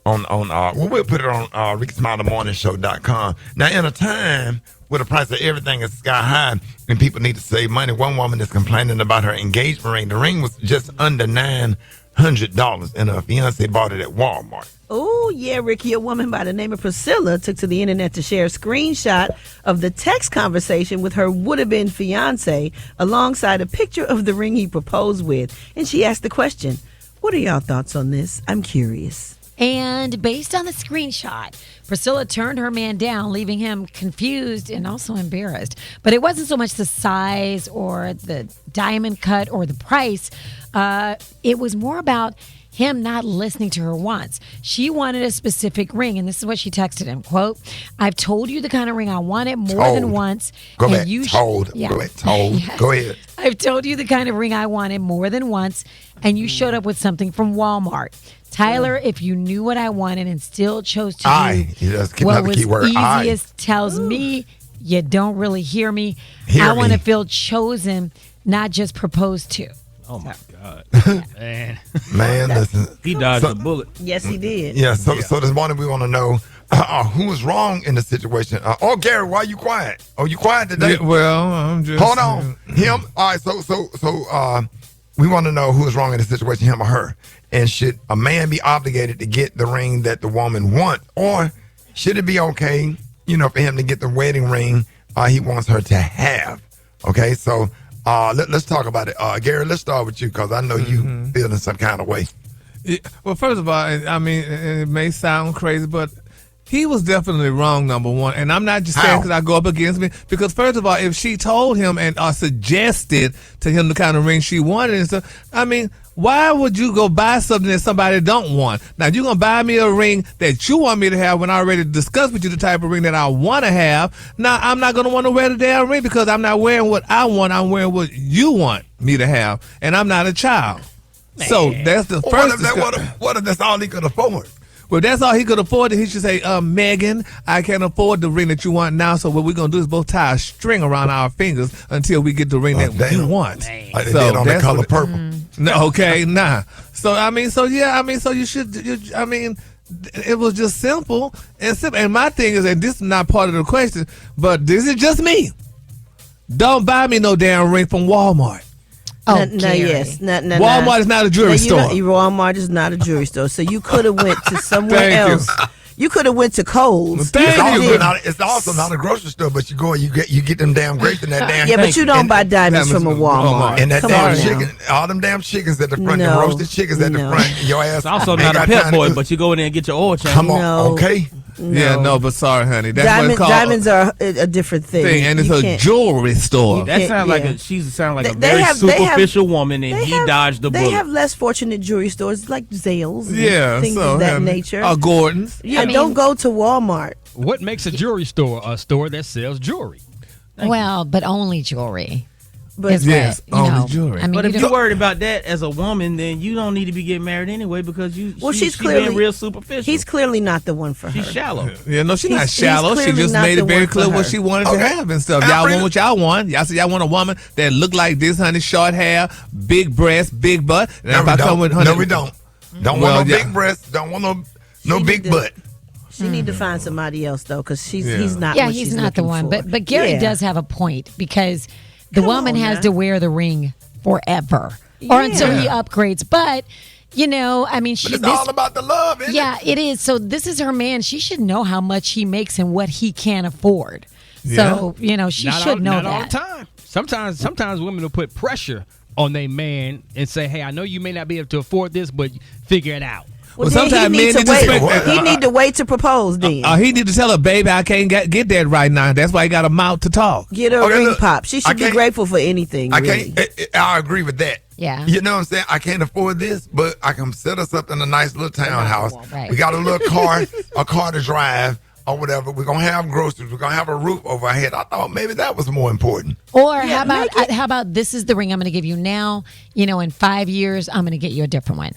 we'll put it on RickeySmileyMorningShow.com. Now, in a time where the price of everything is sky high and people need to save money, one woman is complaining about her engagement ring. The ring was just under $900, and her fiance bought it at Walmart. Oh, yeah, Ricky. A woman by the name of Priscilla took to the internet to share a screenshot of the text conversation with her would-have-been fiance alongside a picture of the ring he proposed with. And she asked the question, what are y'all thoughts on this? I'm curious. And based on the screenshot, Priscilla turned her man down, leaving him confused and also embarrassed. But it wasn't so much the size or the diamond cut or the price. It was more about him not listening to her wants. She wanted a specific ring, and this is what she texted him, quote, I've told you the kind of ring I wanted more than once. Go and back, you told. Yeah. Go back, told. Yes. Go ahead. I've told you the kind of ring I wanted more than once, and you showed up with something from Walmart. Tyler, if you knew what I wanted and still chose to do what was easiest, tells me you don't really hear me. I want to feel chosen, not just proposed to. Oh, my God. Man, listen. He dodged a bullet. Yes, he did. Yeah, so this morning we want to know who was wrong in the situation. Gary, why are you quiet? Oh, you quiet today? Yeah, well, I'm just... Hold on. Him? All right, so we want to know who is wrong in the situation, him or her. And should a man be obligated to get the ring that the woman wants? Or should it be okay, for him to get the wedding ring he wants her to have? Okay, so let's talk about it. Gary, let's start with you because I know you feel in some kind of way. Yeah, well, first of all, I mean, it may sound crazy, but he was definitely wrong, number one. And I'm not just saying because I go up against me. Because first of all, if she told him and suggested to him the kind of ring she wanted and stuff, I mean, why would you go buy something that somebody don't want? Now, you're going to buy me a ring that you want me to have when I already discussed with you the type of ring that I want to have. Now, I'm not going to want to wear the damn ring because I'm not wearing what I want. I'm wearing what you want me to have. And I'm not a child. Man. So that's the first. What if that's all he could afford? Well, that's all he could afford. He should say, Megan, I can't afford the ring that you want now. So what we're going to do is both tie a string around our fingers until we get the ring that you want. Like they did on the color purple. No, okay, nah. So, so you should, it was just simple and simple. And my thing is, and this is not part of the question, but this is just me. Don't buy me no damn ring from Walmart. Walmart is not a jewelry store. Walmart is not a jewelry store. So you could have went to somewhere else. You could have went to Kohl's. It's also not a grocery store, but you go and you get them damn grapes in that damn. Yeah, but you don't buy diamonds from a Walmart. And that damn chicken, all them damn chickens at the front, the roasted chickens at the front. Your ass. It's also not a Pep Boy, but you go in there and get your oil change. Come on, okay. No. Yeah, no, but sorry, honey. That's diamonds are a different thing. And it's a jewelry store. That sounds like a very superficial woman, and he dodged the bullet. They have less fortunate jewelry stores like Zales, things of that nature. Gordon's. Yeah, don't go to Walmart. What makes a jewelry store a store that sells jewelry? But only jewelry. But yes, only jewelry. I mean, but if you're worried about that as a woman, then you don't need to be getting married anyway because she's clearly being real superficial. He's clearly not the one for her. She's shallow. Yeah, no, she's not shallow. She just made it very clear what she wanted to have and stuff. Y'all want what y'all want. Y'all said y'all want a woman that look like this, honey, short hair, big breasts, big butt. No, we don't. Don't want no big breasts. Don't want no big butt. She need to find somebody else though, because he's not. Yeah, he's not the one. For. But Gary does have a point because the woman has to wear the ring forever or until he upgrades. But it's all about the love, isn't it? It is. So this is her man. She should know how much he makes and what he can afford. So she should know that. Not all the time. Sometimes women will put pressure on their man and say, "Hey, I know you may not be able to afford this, but figure it out." Well, sometimes he men need to wait. He need to wait to propose then. He need to tell her, baby, I can't get that right now. That's why he got a mouth to talk. Get her a ring pop. She should be grateful for anything. I agree with that. Yeah. You know what I'm saying? I can't afford this, but I can set us up in a nice little townhouse. Right. We got a little car, a car to drive or whatever. We're going to have groceries. We're going to have a roof over our head. I thought maybe that was more important. Or how about this is the ring I'm going to give you now. You know, in 5 years, I'm going to get you a different one.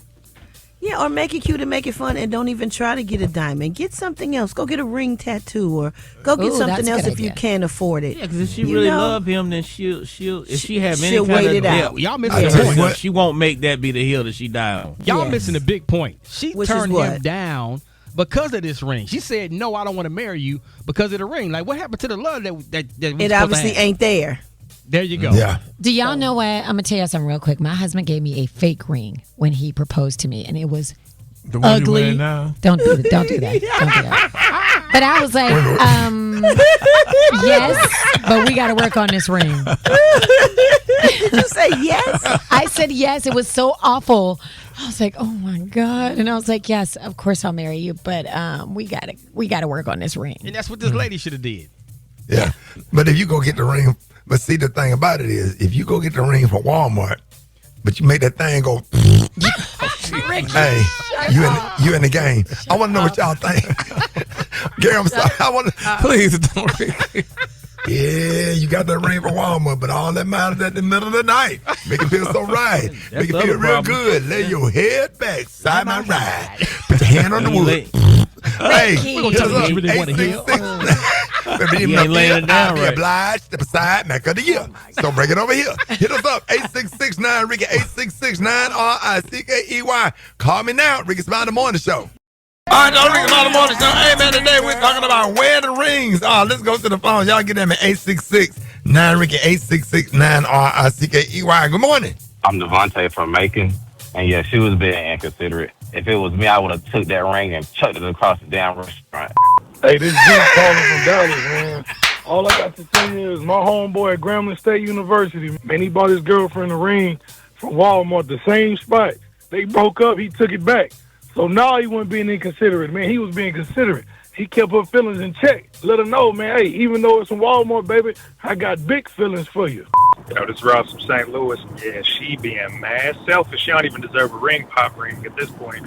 Yeah, or make it cute and make it fun and don't even try to get a diamond. Get something else. Go get a ring tattoo or go get something else if you can't afford it. Yeah, because if she really love him, then she'll if she have any she'll kind wait of it out. Y'all missing the point. She won't make that be the hill that she die on. Y'all missing the big point. She Which turned is him what? down because of this ring. She said, "No, I don't want to marry you because of the ring." Like, what happened to the love that we It obviously ain't there. There you go. Yeah. Do y'all know what? I'm going to tell you something real quick. My husband gave me a fake ring when he proposed to me, and it was The one ugly. you wearing now? Don't do that. Don't do that. Don't do that. But I was like, yes, but we got to work on this ring. Did you say yes? I said yes. It was so awful. I was like, oh my God. And I was like, yes, of course I'll marry you, but we gotta work on this ring. And that's what this lady should have did. Yeah. But if you go get the ring, but see, the thing about it is, if you go get the ring from Walmart, but you make that thing go, hey, you in the game. I want to know what y'all think. Gary, I'm sorry. I want to, please don't. Yeah, you got that ring from Walmart, but all that matters at the middle of the night. Make it feel so right. Make it feel real good. Lay your head back, side by ride. Put your hand on the wood. Hey, we're going to tell you what you really want to hear. You ain't laying it down right. Obliged, step aside, Mac of the year. So bring it over here. Hit us up, 866-9-RICKY, 866-9-RICKEY. Call me now, Rickey Smiley Morning Show. All right, y'all, Rickey Smiley Morning Show. Hey, man, today we're talking about wedding rings. Let's go to the phone. Y'all get them at 866-9-RICKY, 866-9-RICKEY. Good morning. I'm Devontae from Macon, and yeah, she was being inconsiderate. If it was me, I would have took that ring and chucked it across the damn restaurant. Hey, this is Jim calling from Dallas, man. All I got to tell you is my homeboy at Grambling State University, man, he bought his girlfriend a ring from Walmart, the same spot. They broke up, he took it back. So now he wasn't being inconsiderate, man. He was being considerate. He kept her feelings in check. Let her know, man, hey, even though it's from Walmart, baby, I got big feelings for you. Yo, this is Ross from St. Louis. Yeah, she being mad selfish. She don't even deserve a pop ring at this point.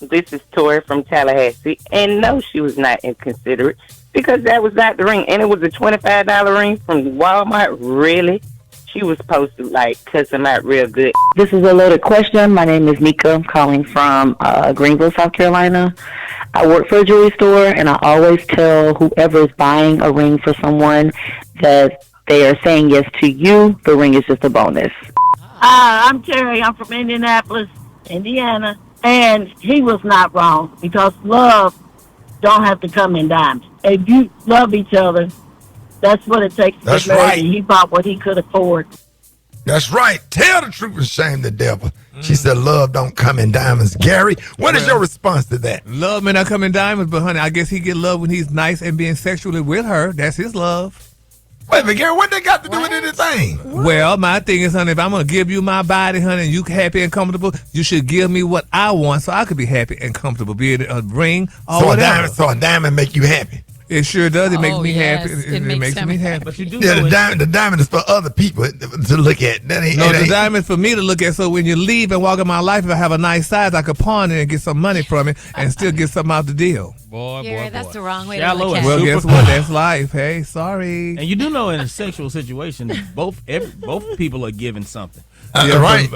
This is Tori from Tallahassee. And no, she was not inconsiderate because that was not the ring. And it was a $25 ring from Walmart. Really? She was supposed to, cuss him out real good. This is a loaded question. My name is Nika. I'm calling from Greenville, South Carolina. I work for a jewelry store, and I always tell whoever is buying a ring for someone that they are saying yes to you. The ring is just a bonus. I'm Terry. I'm from Indianapolis, Indiana. And he was not wrong because love don't have to come in dimes. If you love each other, that's what it takes to That's get married. right. And he bought what he could afford. That's right. Tell the truth and shame the devil. She said love don't come in diamonds. Gary, what is your response to that? Love may not come in diamonds, but honey, I guess he get love when he's nice and being sexually with her. That's his love. Wait a minute, Gary, what they got to do with anything? Well, my thing is, honey, if I'm going to give you my body, honey, and you happy and comfortable, you should give me what I want so I could be happy and comfortable, be it a ring or whatever. So a diamond make you happy? It sure does. It makes me yes. happy. It makes me happy. But you do Yeah, know the diamond is for other people to look at. The diamond is for me to look at. So when you leave and walk in my life, if I have a nice size, I could pawn it and get some money from it and still get something out the deal. Boy, That's the wrong way Shallow to look and at Well, it. guess what? That's life. Hey, sorry. And you do know in a sexual situation, both people are giving something. Yeah, right.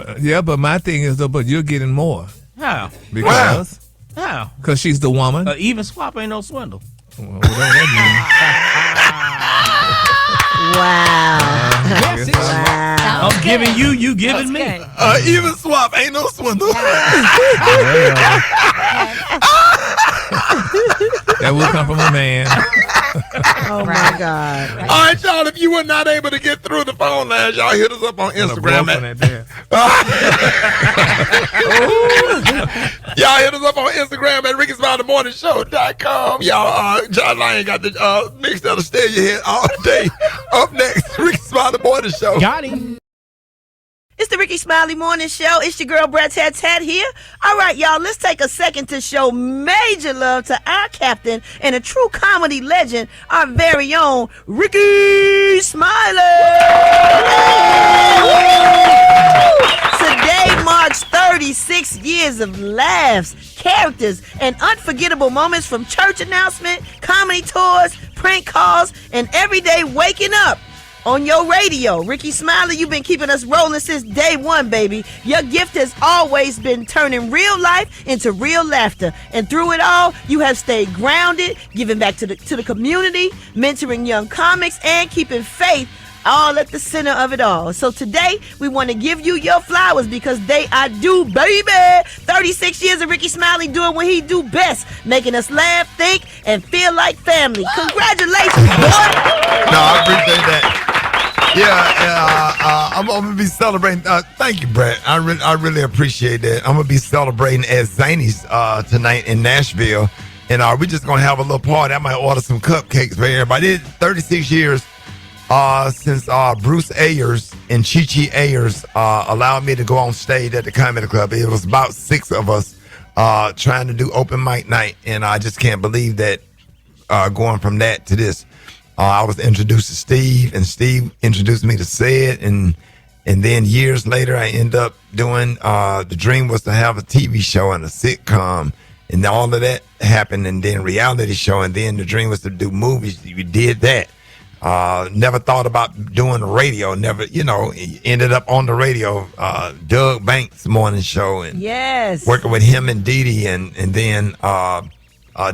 But my thing is, though, but you're getting more. How? Because? How? Because she's the woman. Even swap ain't no swindle. Well, whatever that Wow. Yes, it's I'm giving you, you giving me. Even swap ain't no swindle. That will come from a man. Oh, my God. All right, y'all, if you were not able to get through the phone lines, y'all hit us up on Instagram. Y'all hit us up on Instagram at RickySmileyMorningShow.com. Y'all, John Lyon got the mix that'll stay in your head all day. Up next, Rickey Smiley Morning Show. Got him. It's the Rickey Smiley Morning Show. It's your girl, Brat here. All right, y'all, let's take a second to show major love to our captain and a true comedy legend, our very own Rickey Smiley. Today marks 36 years of laughs, characters, and unforgettable moments from church announcement, comedy tours, prank calls, and everyday waking up. On your radio, Rickey Smiley, you've been keeping us rolling since day one, baby. Your gift has always been turning real life into real laughter. And through it all, you have stayed grounded, giving back to the community, mentoring young comics, and keeping faith all at the center of it all. So today, we want to give you your flowers because they are due, baby. 36 years of Rickey Smiley doing what he do best, making us laugh, think, and feel like family. Congratulations, boy. No, I appreciate that. Yeah, I'm gonna be celebrating. Thank you, Brat. I really appreciate that. I'm gonna be celebrating at Zany's tonight in Nashville, and we're just gonna have a little party. I might order some cupcakes for everybody. It's 36 years since Bruce Ayers and Chi Ayers allowed me to go on stage at the Comedy Club. It was about 6 of us trying to do open mic night, and I just can't believe that going from that to this. I was introduced to Steve, and Steve introduced me to Sid, and then years later, I end up doing. The dream was to have a TV show and a sitcom, and all of that happened, and then reality show, and then the dream was to do movies. You did that. Never thought about doing the radio. Never, ended up on the radio. Doug Banks' morning show, and working with him and Dee Dee, and then.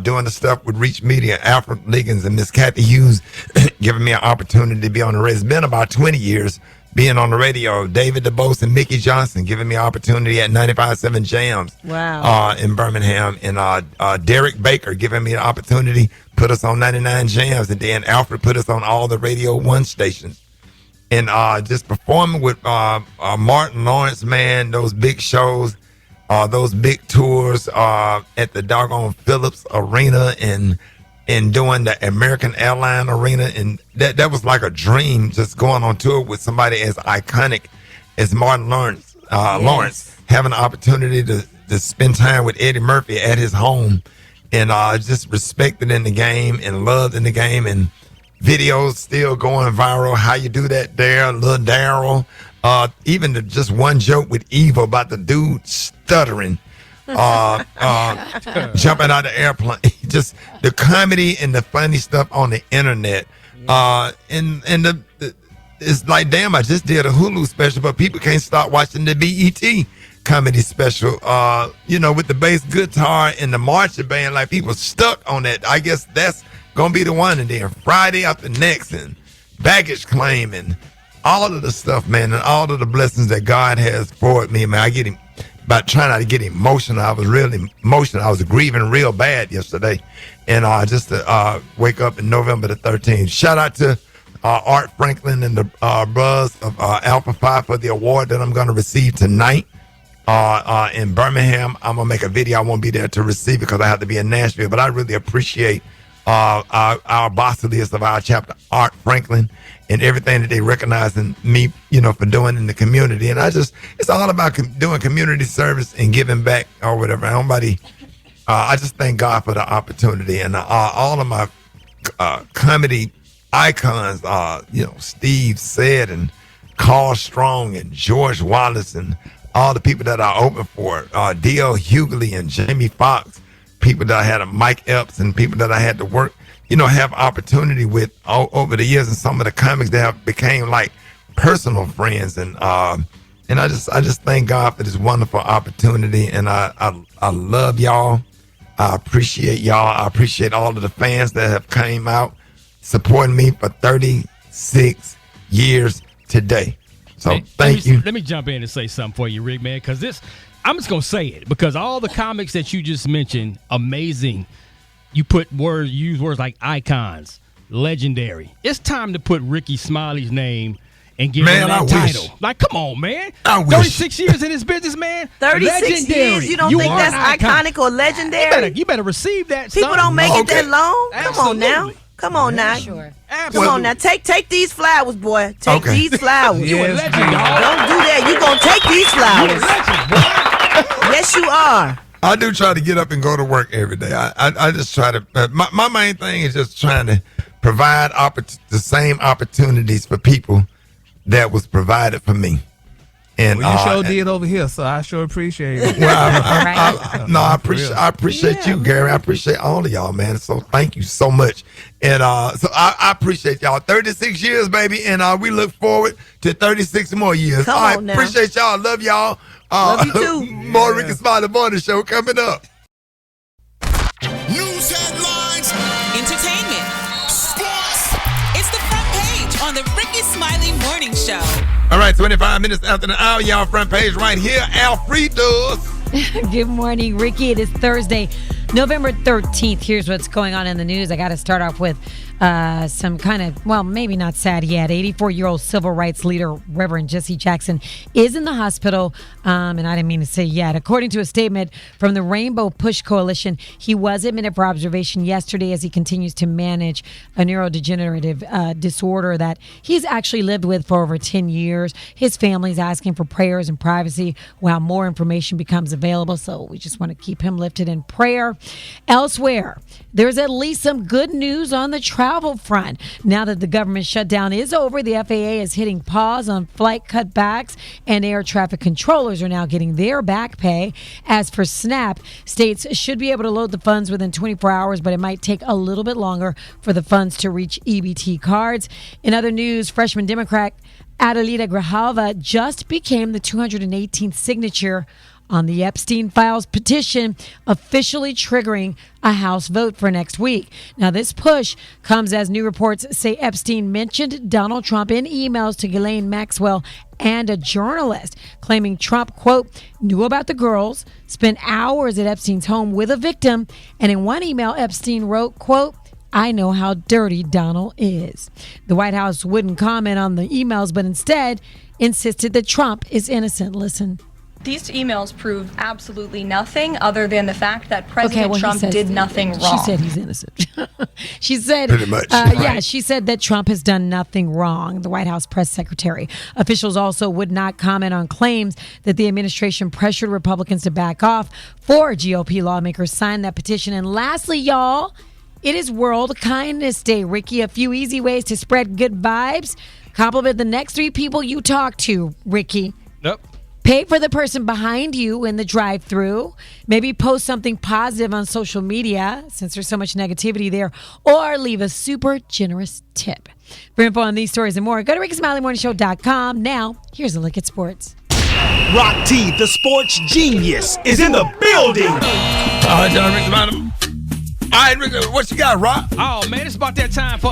Doing the stuff with Reach Media, Alfred Liggins and Miss Kathy Hughes, giving me an opportunity to be on the radio. It's been about 20 years being on the radio. David DeBose and Mickey Johnson giving me an opportunity at 95.7 Jams in Birmingham. And Derek Baker giving me an opportunity, put us on 99 Jams. And then Alfred put us on all the Radio 1 stations. And just performing with Martin Lawrence, man, those big shows. Those big tours at the doggone Phillips Arena and doing the American Airline Arena, and that was like a dream, just going on tour with somebody as iconic as Martin Lawrence. Lawrence having an opportunity to spend time with Eddie Murphy at his home, and just respected in the game and loved in the game, and videos still going viral. How you do that there, Lil Daryl. Even just one joke with Eva about the dude stuttering, jumping out of the airplane. Just the comedy and the funny stuff on the internet. It's like, damn, I just did a Hulu special, but people can't stop watching the BET comedy special. With the bass guitar and the marching band, like people stuck on that. I guess that's gonna be the one. And then Friday after next, and baggage claim, and all of the stuff, man, and all of the blessings that God has for me, man. I get him by trying not to get emotional. I was really emotional. I was grieving real bad yesterday, and just to wake up in November the 13th. Shout out to Art Franklin and the brothers of Alpha Phi for the award that I'm going to receive tonight in Birmingham. I'm gonna make a video. I won't be there to receive it because I have to be in Nashville, but I really appreciate our bosses of our chapter, Art Franklin, and everything that they recognize in me, for doing in the community. And it's all about doing community service and giving back or whatever. I just thank God for the opportunity, and all of my comedy icons, Steve Said and Carl Strong and George Wallace and all the people that I opened for, D.L. Hughley and Jamie Foxx, people that I had, Mike Epps, and people that I had to work, have opportunity with over the years, and some of the comics that have became like personal friends, and I just thank God for this wonderful opportunity, and I love y'all. I appreciate y'all. I appreciate all of the fans that have came out supporting me for 36 years today. So thank you. Let me jump in and say something for you, Rick, man, because I'm just gonna say it because all the comics that you just mentioned, amazing. You use words like icons, legendary. It's time to put Rickey Smiley's name and give him that title. Like, come on, man. 36 years in this business, man. 36 legendary. Years. You don't think that's iconic or legendary? You better receive that. People don't make it that long. Come on now. Come on now. Sure. Come on now. Take these flowers, boy. Take these flowers. You a legend, dog. Don't do that. You gonna these flowers. Yes, you are. I do try to get up and go to work every day. I just try to. My main thing is just trying to provide the same opportunities for people that was provided for me. And you sure did over here, so I sure appreciate it. Well, I appreciate you, Gary. I appreciate all of y'all, man. So thank you so much. And so I appreciate y'all. 36 years, baby, and we look forward to 36 more years. Come on now. Appreciate y'all. Love y'all. Love you too. More Rickey Smiley Morning Show coming up. News headlines, entertainment, sports. It's the front page on the Rickey Smiley Morning Show. All right, 25 minutes after the hour, y'all, front page right here. Alfredos. Good morning, Ricky. It is Thursday, November 13th. Here's what's going on in the news. I got to start off with some kind of, well, maybe not sad yet. 84-year-old civil rights leader Reverend Jesse Jackson is in the hospital, and I didn't mean to say yet. According to a statement from the Rainbow Push Coalition, he was admitted for observation yesterday as he continues to manage a neurodegenerative disorder that he's actually lived with for over 10 years. His family's asking for prayers and privacy while more information becomes available, so we just want to keep him lifted in prayer. Elsewhere, there's at least some good news on the travel front. Now that the government shutdown is over, the FAA is hitting pause on flight cutbacks, and air traffic controllers are now getting their back pay. As for SNAP, states should be able to load the funds within 24 hours, but it might take a little bit longer for the funds to reach EBT cards. In other news, freshman Democrat Adelita Grijalva just became the 218th signature on the Epstein Files petition, officially triggering a House vote for next week. Now, this push comes as new reports say Epstein mentioned Donald Trump in emails to Ghislaine Maxwell and a journalist, claiming Trump, quote, knew about the girls, spent hours at Epstein's home with a victim, and in one email, Epstein wrote, quote, I know how dirty Donald is. The White House wouldn't comment on the emails, but instead insisted that Trump is innocent. Listen. These emails prove absolutely nothing other than the fact that President Trump did nothing wrong. She said he's innocent. She said, pretty much. Yeah, she said that Trump has done nothing wrong, the White House press secretary. Officials also would not comment on claims that the administration pressured Republicans to back off. 4 GOP lawmakers signed that petition. And lastly, y'all, it is World Kindness Day. Ricky, a few easy ways to spread good vibes. Compliment the next 3 people you talk to, Ricky. Yep. Pay for the person behind you in the drive-thru. Maybe post something positive on social media, since there's so much negativity there, or leave a super generous tip. For info on these stories and more, go to RickySmileyMorningShow.com. Now, here's a look at sports. Rock T, the sports genius, is in the building. All right, y'all, Ricky Smiley. All right, Ricky, what you got, Rock? Oh, man, it's about that time for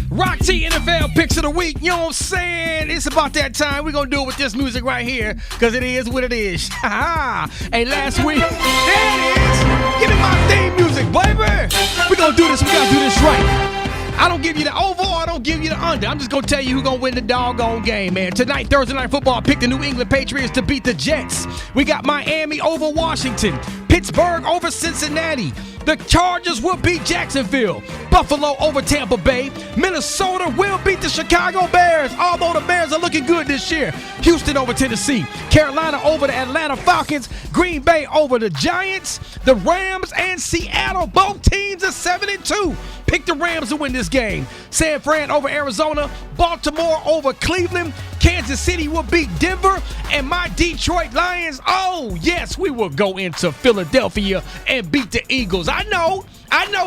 Rock T NFL Picks of the Week. You know what I'm saying? It's about that time. We're going to do it with this music right here because it is what it is. Hey, last week, there it is. Give me my theme music, baby. We're going to do this. We got to do this right. I don't give you the over or I don't give you the under. I'm just going to tell you who's going to win the doggone game, man. Tonight, Thursday Night Football, pick the New England Patriots to beat the Jets. We got Miami over Washington. Pittsburgh over Cincinnati. The Chargers will beat Jacksonville. Buffalo over Tampa Bay. Minnesota will beat the Chicago Bears, although the Bears are looking good this year. Houston over Tennessee. Carolina over the Atlanta Falcons. Green Bay over the Giants. The Rams and Seattle, both teams are 7-2. Pick the Rams to win this game. San Fran over Arizona. Baltimore over Cleveland. Kansas City will beat Denver. And my Detroit Lions, oh, yes, we will go into Philadelphia and beat the Eagles. I know,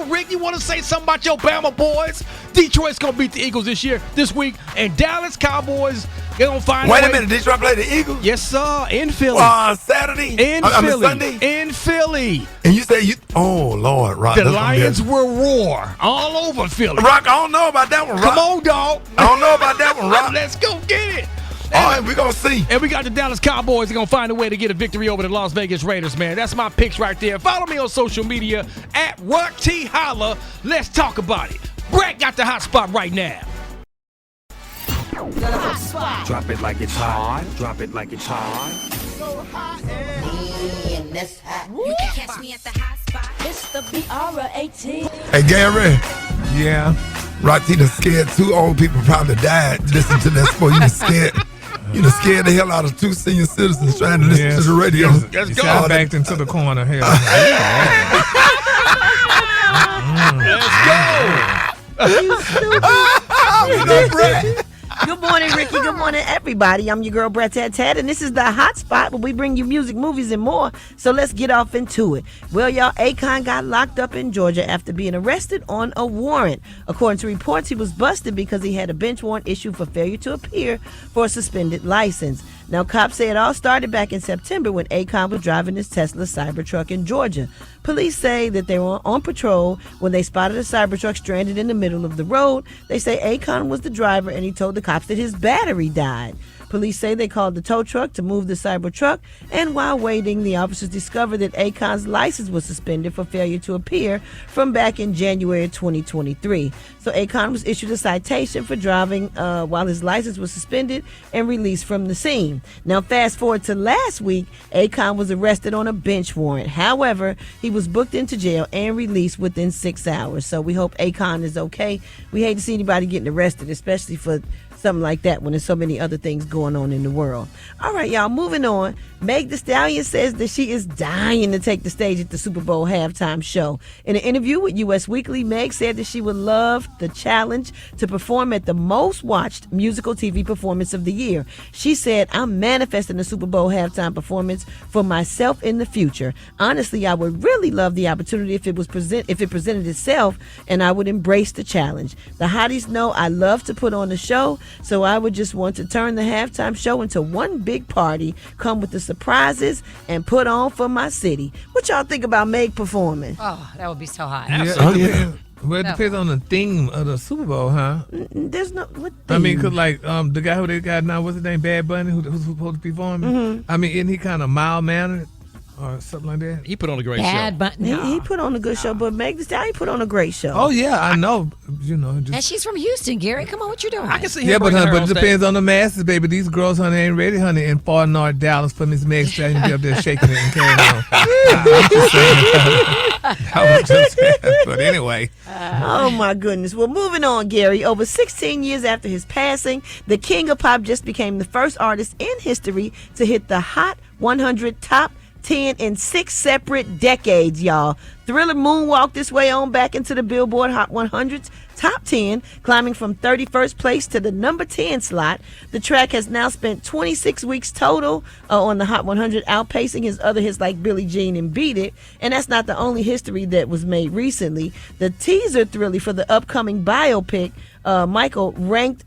Rick, you want to say something about your Bama boys? Detroit's going to beat the Eagles this week. And Dallas Cowboys, they're going to find Wait a minute, Detroit play the Eagles? Yes, sir, in Philly. Saturday? Sunday? In Philly. And you say oh, Lord, Rock. The Lions will roar all over Philly. Rock, I don't know about that one, Rock. Come on, dog. I don't know about that one, Rock. Let's go get it. All right, we're going to see. And we got the Dallas Cowboys. They're going to find a way to get a victory over the Las Vegas Raiders, man. That's my picks right there. Follow me on social media at Rock T Holla. Let's talk about it. Brat got the hot spot right now. The hot spot. Drop it like it's hot. Drop it like it's hot. So hot. Me and this hot. You can catch me at the hot spot. It's the BR18. Hey, Gary. Yeah. Rock T done scared 2 old people probably died. Listen to that sport. You was scared. You know, scared the hell out of 2 senior citizens trying to listen to the radio. Let's go. I backed into the corner here. Let's go. Good morning, Ricky. Good morning, everybody. I'm your girl, Brat, and this is the Hot Spot where we bring you music, movies, and more. So let's get off into it. Well, y'all, Erskine got locked up in Georgia after being arrested on a warrant. According to reports, he was busted because he had a bench warrant issued for failure to appear for a suspended license. Now, cops say it all started back in September when Erskine was driving his Tesla Cybertruck in Georgia. Police say that they were on patrol when they spotted a Cybertruck stranded in the middle of the road. They say Erskine was the driver and he told the cops that his battery died. Police say they called the tow truck to move the Cybertruck, and while waiting, the officers discovered that Erskine's license was suspended for failure to appear from back in January 2023. So Erskine was issued a citation for driving while his license was suspended and released from the scene. Now, fast forward to last week, Erskine was arrested on a bench warrant. However, he was booked into jail and released within 6 hours. So we hope Erskine is okay. We hate to see anybody getting arrested, especially for something like that when there's so many other things going on in the world. All right, y'all, moving on. Meg Thee Stallion says that she is dying to take the stage at the Super Bowl halftime show. In an interview with US Weekly, Meg said that she would love the challenge to perform at the most watched musical TV performance of the year. She said, "I'm manifesting the Super Bowl halftime performance for myself in the future. Honestly, I would really love the opportunity if it presented itself, and I would embrace the challenge. The hotties know I love to put on a show, so I would just want to turn the halftime show into one big party, come with the surprises, and put on for my city." What y'all think about Meg performing? Oh, that would be so hot. Yeah. Well, it depends on the theme of the Super Bowl, huh? There's no. What theme? I mean, because like the guy who they got now, what's his name, Bad Bunny, who's supposed to be performing. Mm-hmm. I mean, isn't he kind of mild mannered or something like that? He put on a great Bad show. Bunny. He put on a good show, but Meg Thee Stallion put on a great show. Oh yeah, I know. You know, And she's from Houston, Gary. Come on, what you doing? I can see yeah, him but bringing her it on stage. depends on the masses, baby. These girls, honey, ain't ready, honey, in far north Dallas for Miss Meg Stallion to be up there shaking it and carrying on. I'm just saying. I was just saying. But anyway. Oh my goodness. Well, moving on, Gary. Over 16 years after his passing, the King of Pop just became the first artist in history to hit the Hot 100 Top 10 in 6 separate decades, y'all. Thriller moonwalked this way on back into the Billboard Hot 100's Top 10, climbing from 31st place to the number 10 slot. The track has now spent 26 weeks total on the Hot 100, outpacing his other hits like Billie Jean and Beat It. And that's not the only history that was made recently. The teaser Thriller for the upcoming biopic, Michael, racked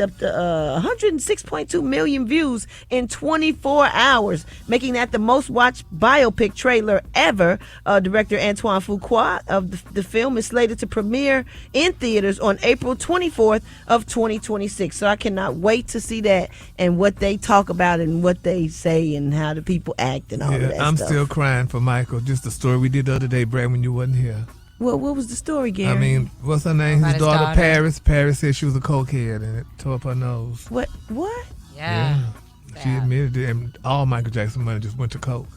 up to 106.2 million views in 24 hours, making that the most watched biopic trailer ever. Director Antoine Fuqua of the film is slated to premiere in theaters on April 24th of 2026. So I cannot wait to see that and what they talk about and what they say and how the people act and all of that I'm stuff. still crying for Michael. Just the story we did the other day, Brad, when you wasn't here. Well, what was the story, Gary? I mean, what's her name? About His his daughter, daughter. Paris. Paris said she was a cokehead and it tore up her nose. What? Yeah. She admitted it, and all Michael Jackson money just went to coke.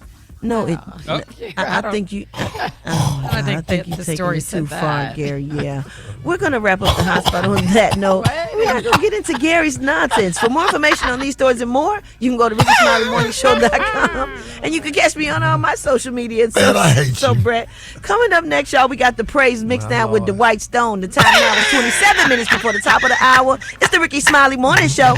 No, it. Oh. I think you. I think you're the taking story it too said far, that. Gary. Yeah, we're gonna wrap up the hotspot on that note. We're not gonna get into Gary's nonsense. For more information on these stories and more, you can go to RickySmileyMorningShow.com, and you can catch me on all my social media. And Man, I hate you. Brett. Coming up next, y'all, we got the praise mixed down with the White Stone. The time now is 27 minutes before the top of the hour. It's the Rickey Smiley Morning Show.